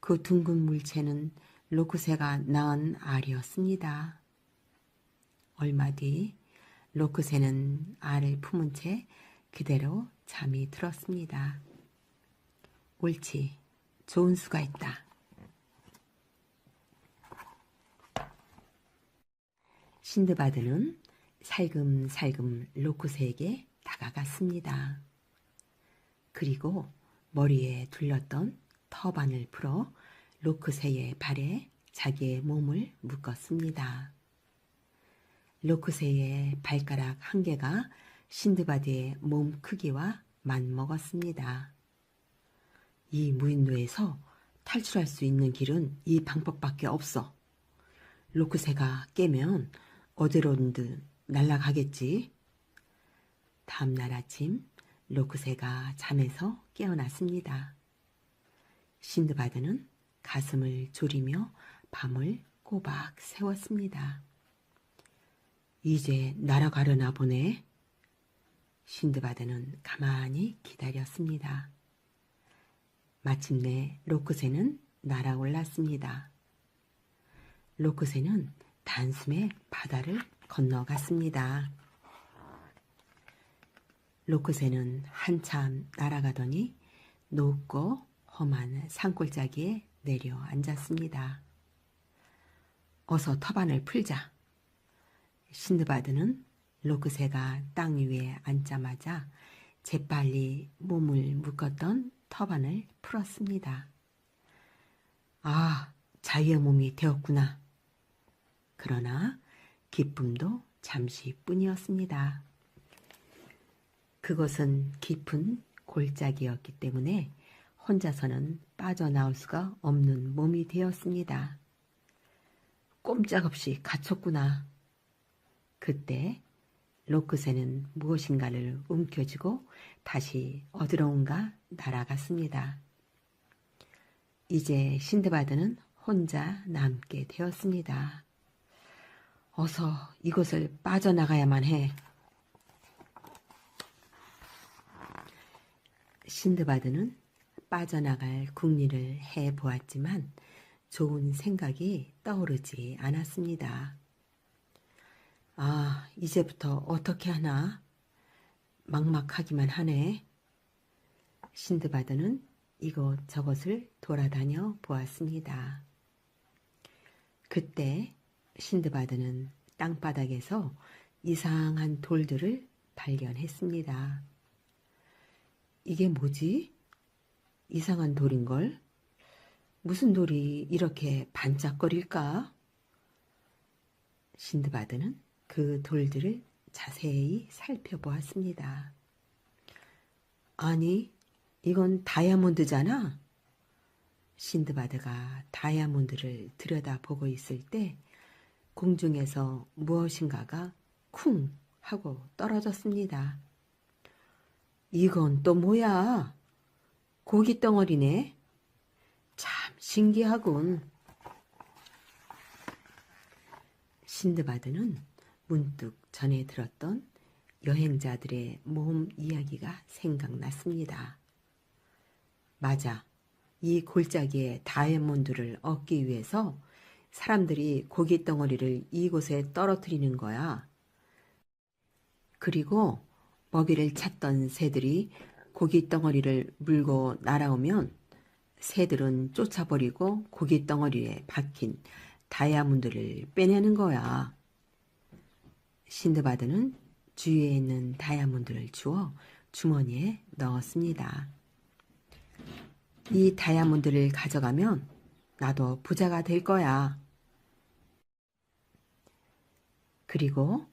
그 둥근 물체는 로크새가 낳은 알이었습니다. 얼마 뒤 로크새는 알을 품은 채 그대로 잠이 들었습니다. 옳지, 좋은 수가 있다. 신드바드는 살금살금 로크새에게 다가갔습니다. 그리고 머리에 둘렀던 터반을 풀어 로크새의 발에 자기의 몸을 묶었습니다. 로크새의 발가락 한 개가 신드바드의 몸 크기와 맞먹었습니다. 이 무인도에서 탈출할 수 있는 길은 이 방법밖에 없어. 로크새가 깨면 어디로든 날아가겠지. 다음날 아침 로크새가 잠에서 깨어났습니다. 신드바드는 가슴을 졸이며 밤을 꼬박 새웠습니다. 이제 날아가려나 보네. 신드바드는 가만히 기다렸습니다. 마침내 로크새는 날아올랐습니다. 로크새는 단숨에 바다를 건너갔습니다. 로크새는 한참 날아가더니 높고 험한 산골짜기에 내려앉았습니다. 어서 터반을 풀자. 신드바드는 로크새가 땅 위에 앉자마자 재빨리 몸을 묶었던 터반을 풀었습니다. 자유의 몸이 되었구나. 그러나 기쁨도 잠시뿐이었습니다. 그것은 깊은 골짜기였기 때문에 혼자서는 빠져나올 수가 없는 몸이 되었습니다. 꼼짝없이 갇혔구나. 그때 로크새는 무엇인가를 움켜쥐고 다시 어디론가 날아갔습니다. 이제 신드바드는 혼자 남게 되었습니다. 어서 이곳을 빠져나가야만 해. 신드바드는 빠져나갈 궁리를 해보았지만 좋은 생각이 떠오르지 않았습니다. 이제부터 어떻게 하나? 막막하기만 하네. 신드바드는 이곳저곳을 돌아다녀 보았습니다. 그때 신드바드는 땅바닥에서 이상한 돌들을 발견했습니다. 이게 뭐지? 이상한 돌인걸? 무슨 돌이 이렇게 반짝거릴까? 신드바드는 그 돌들을 자세히 살펴보았습니다. 아니, 이건 다이아몬드잖아. 신드바드가 다이아몬드를 들여다보고 있을 때 공중에서 무엇인가가 쿵 하고 떨어졌습니다. 이건 또 뭐야? 고기 덩어리네. 참 신기하군. 신드바드는 문득 전에 들었던 여행자들의 모험 이야기가 생각났습니다. 맞아. 이 골짜기의 다이아몬드를 얻기 위해서 사람들이 고기 덩어리를 이곳에 떨어뜨리는 거야. 그리고 먹이를 찾던 새들이 고기 덩어리를 물고 날아오면 새들은 쫓아버리고 고기 덩어리에 박힌 다이아몬드를 빼내는 거야. 신드바드는 주위에 있는 다이아몬드를 주워 주머니에 넣었습니다. 이 다이아몬드를 가져가면 나도 부자가 될 거야. 그리고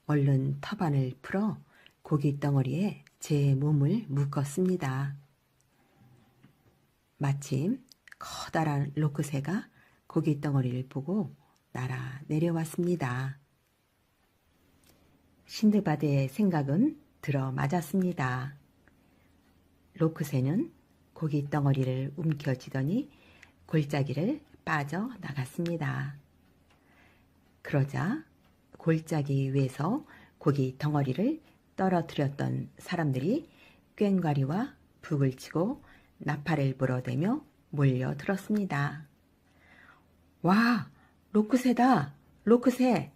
얼른 터반을 풀어 고기 덩어리에 제 몸을 묶었습니다. 마침 커다란 로크새가 고기 덩어리를 보고 날아 내려왔습니다. 신드바드의 생각은 들어맞았습니다. 로크새는 고기 덩어리를 움켜쥐더니 골짜기를 빠져나갔습니다. 그러자 골짜기 위에서 고기 덩어리를 떨어뜨렸던 사람들이 꽹과리와 북을 치고 나팔을 불어대며 몰려들었습니다. 와, 로크새다! 로크새!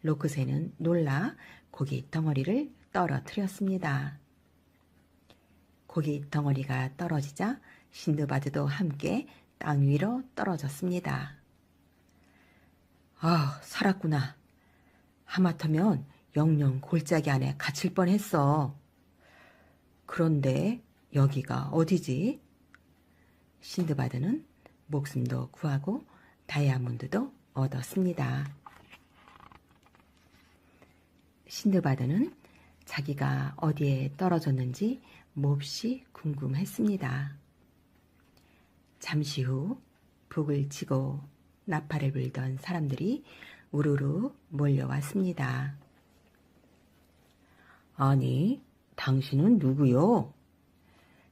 로크새는 놀라 고기 덩어리를 떨어뜨렸습니다. 고기 덩어리가 떨어지자 신드바드도 함께 땅 위로 떨어졌습니다. 아, 살았구나. 하마터면 영영 골짜기 안에 갇힐 뻔했어. 그런데 여기가 어디지? 신드바드는 목숨도 구하고 다이아몬드도 얻었습니다. 신드바드는 자기가 어디에 떨어졌는지 몹시 궁금했습니다. 잠시 후 북을 치고 나팔을 불던 사람들이 우르르 몰려왔습니다. 아니, 당신은 누구요?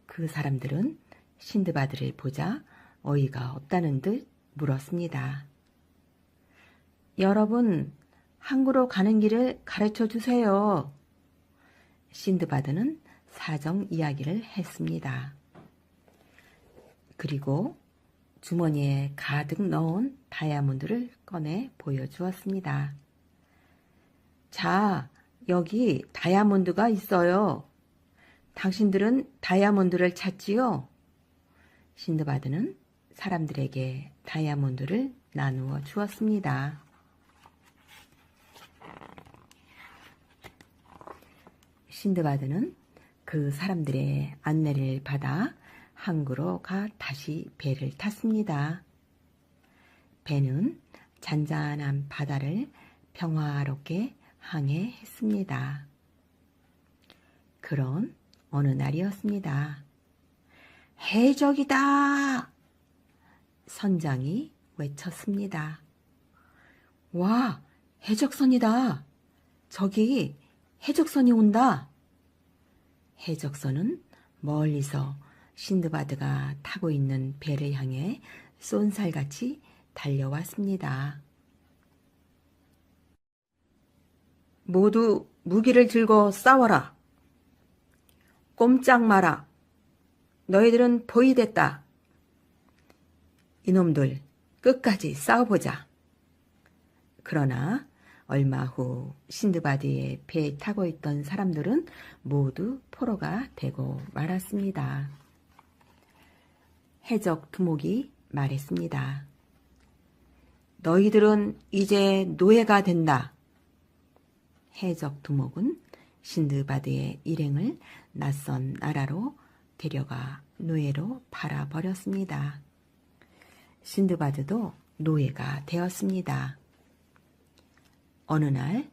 그 사람들은 신드바드를 보자 어이가 없다는 듯 물었습니다. 여러분, 항구로 가는 길을 가르쳐 주세요. 신드바드는 사정 이야기를 했습니다. 그리고 주머니에 가득 넣은 다이아몬드를 꺼내 보여주었습니다. 자, 여기 다이아몬드가 있어요. 당신들은 다이아몬드를 찾지요? 신드바드는 사람들에게 다이아몬드를 나누어 주었습니다. 신드바드는 그 사람들의 안내를 받아 항구로 가 다시 배를 탔습니다. 배는 잔잔한 바다를 평화롭게 항해했습니다. 그런 어느 날이었습니다. 해적이다! 선장이 외쳤습니다. 와, 해적선이다! 저기 해적선이 온다! 해적선은 멀리서 신드바드가 타고 있는 배를 향해 쏜살같이 달려왔습니다. 모두 무기를 들고 싸워라. 꼼짝 마라. 너희들은 포위됐다. 이놈들 끝까지 싸워보자. 그러나 얼마 후 신드바드의 배에 타고 있던 사람들은 모두 포로가 되고 말았습니다. 해적 두목이 말했습니다. 너희들은 이제 노예가 된다. 해적 두목은 신드바드의 일행을 낯선 나라로 데려가 노예로 팔아버렸습니다. 신드바드도 노예가 되었습니다. 어느 날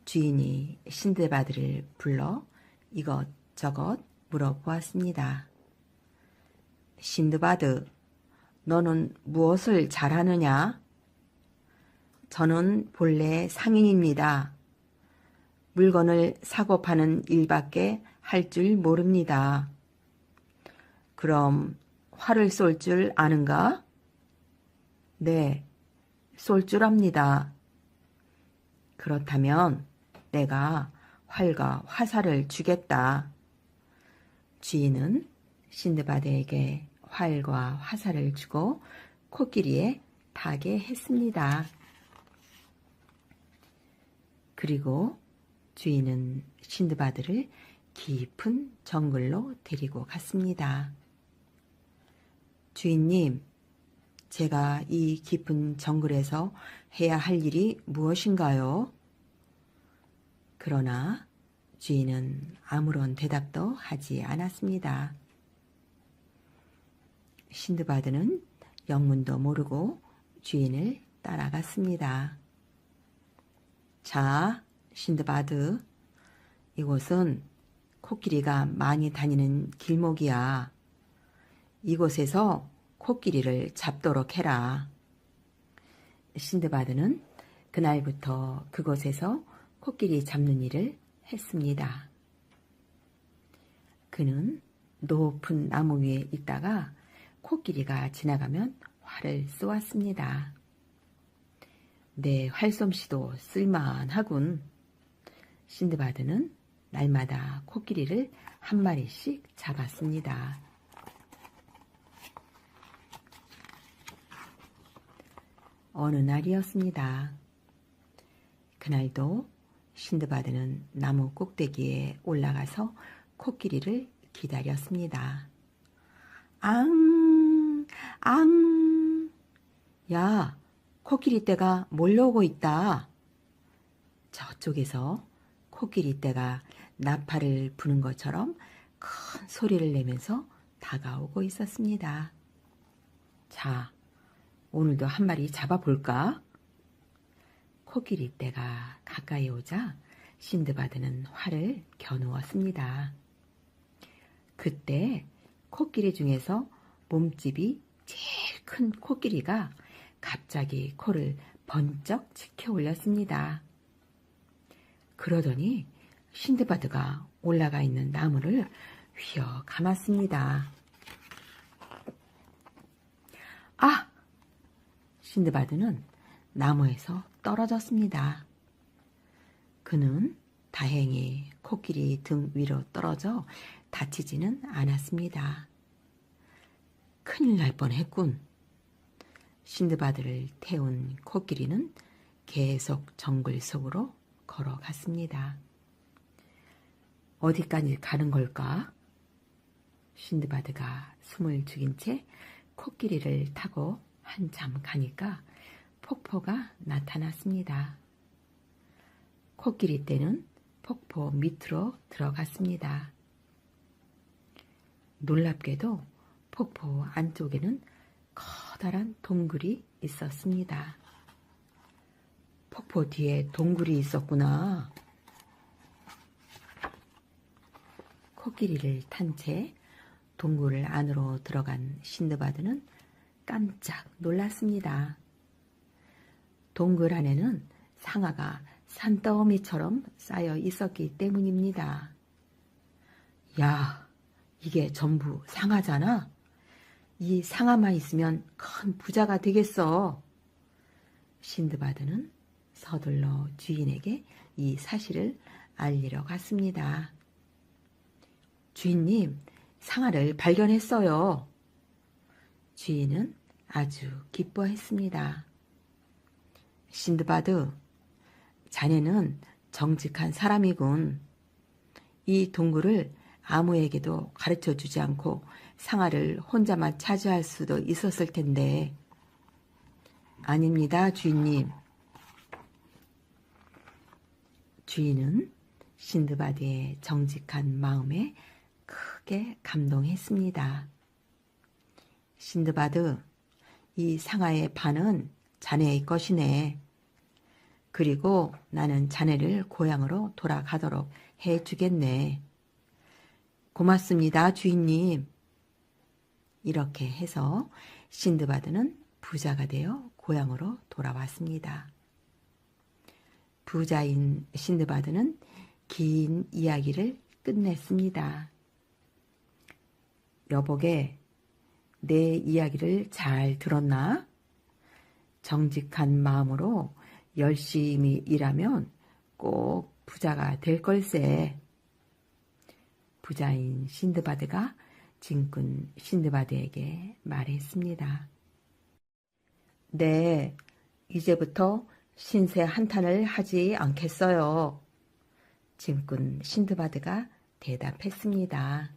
주인이 신드바드를 불러 이것저것 물어보았습니다. 신드바드, 너는 무엇을 잘하느냐? 저는 본래 상인입니다. 물건을 사고 파는 일밖에 할 줄 모릅니다. 그럼 활을 쏠 줄 아는가? 네, 쏠 줄 압니다. 그렇다면 내가 활과 화살을 주겠다. 주인은 신드바드에게 활과 화살을 주고 코끼리에 타게 했습니다. 그리고 주인은 신드바드를 깊은 정글로 데리고 갔습니다. 주인님, 제가 이 깊은 정글에서 해야 할 일이 무엇인가요? 그러나 주인은 아무런 대답도 하지 않았습니다. 신드바드는 영문도 모르고 주인을 따라갔습니다. 자, 신드바드, 이곳은 코끼리가 많이 다니는 길목이야. 이곳에서 코끼리를 잡도록 해라. 신드바드는 그날부터 그곳에서 코끼리 잡는 일을 했습니다. 그는 높은 나무 위에 있다가 코끼리가 지나가면 활을 쏘았습니다. 내 활솜씨도 쓸만하군. 신드바드는 날마다 코끼리를 한 마리씩 잡았습니다. 어느 날이었습니다. 그날도 신드바드는 나무 꼭대기에 올라가서 코끼리를 기다렸습니다. 앙! 앙! 야, 코끼리 떼가 몰려오고 있다. 저쪽에서 코끼리 떼가 나팔을 부는 것처럼 큰 소리를 내면서 다가오고 있었습니다. 자, 오늘도 한 마리 잡아볼까? 코끼리 떼가 가까이 오자 신드바드는 활을 겨누었습니다. 그때 코끼리 중에서 몸집이 제일 큰 코끼리가 갑자기 코를 번쩍 치켜 올렸습니다. 그러더니 신드바드가 올라가 있는 나무를 휘어 감았습니다. 아! 신드바드는 나무에서 떨어졌습니다. 그는 다행히 코끼리 등 위로 떨어져 다치지는 않았습니다. 큰일 날 뻔했군. 신드바드를 태운 코끼리는 계속 정글 속으로 걸어갔습니다. 어디까지 가는 걸까? 신드바드가 숨을 죽인 채 코끼리를 타고 한참 가니까 폭포가 나타났습니다. 코끼리 떼는 폭포 밑으로 들어갔습니다. 놀랍게도 폭포 안쪽에는 커다란 동굴이 있었습니다. 폭포 뒤에 동굴이 있었구나. 코끼리를 탄 채 동굴 안으로 들어간 신드바드는 깜짝 놀랐습니다. 동굴 안에는 상아가 산더미처럼 쌓여 있었기 때문입니다. 야, 이게 전부 상아잖아? 이 상아만 있으면 큰 부자가 되겠어. 신드바드는 서둘러 주인에게 이 사실을 알리러 갔습니다. 주인님, 상아를 발견했어요. 주인은 아주 기뻐했습니다. 신드바드, 자네는 정직한 사람이군. 이 동굴을 아무에게도 가르쳐주지 않고 상아를 혼자만 차지할 수도 있었을 텐데. 아닙니다, 주인님. 주인은 신드바드의 정직한 마음에 크게 감동했습니다. 신드바드, 이 상아의 반은 자네의 것이네. 그리고 나는 자네를 고향으로 돌아가도록 해주겠네. 고맙습니다, 주인님. 이렇게 해서 신드바드는 부자가 되어 고향으로 돌아왔습니다. 부자인 신드바드는 긴 이야기를 끝냈습니다. 여보게, 내 이야기를 잘 들었나? 정직한 마음으로 열심히 일하면 꼭 부자가 될 걸세. 부자인 신드바드가 짐꾼 신드바드에게 말했습니다. 네, 이제부터 신세 한탄을 하지 않겠어요. 짐꾼 신드바드가 대답했습니다.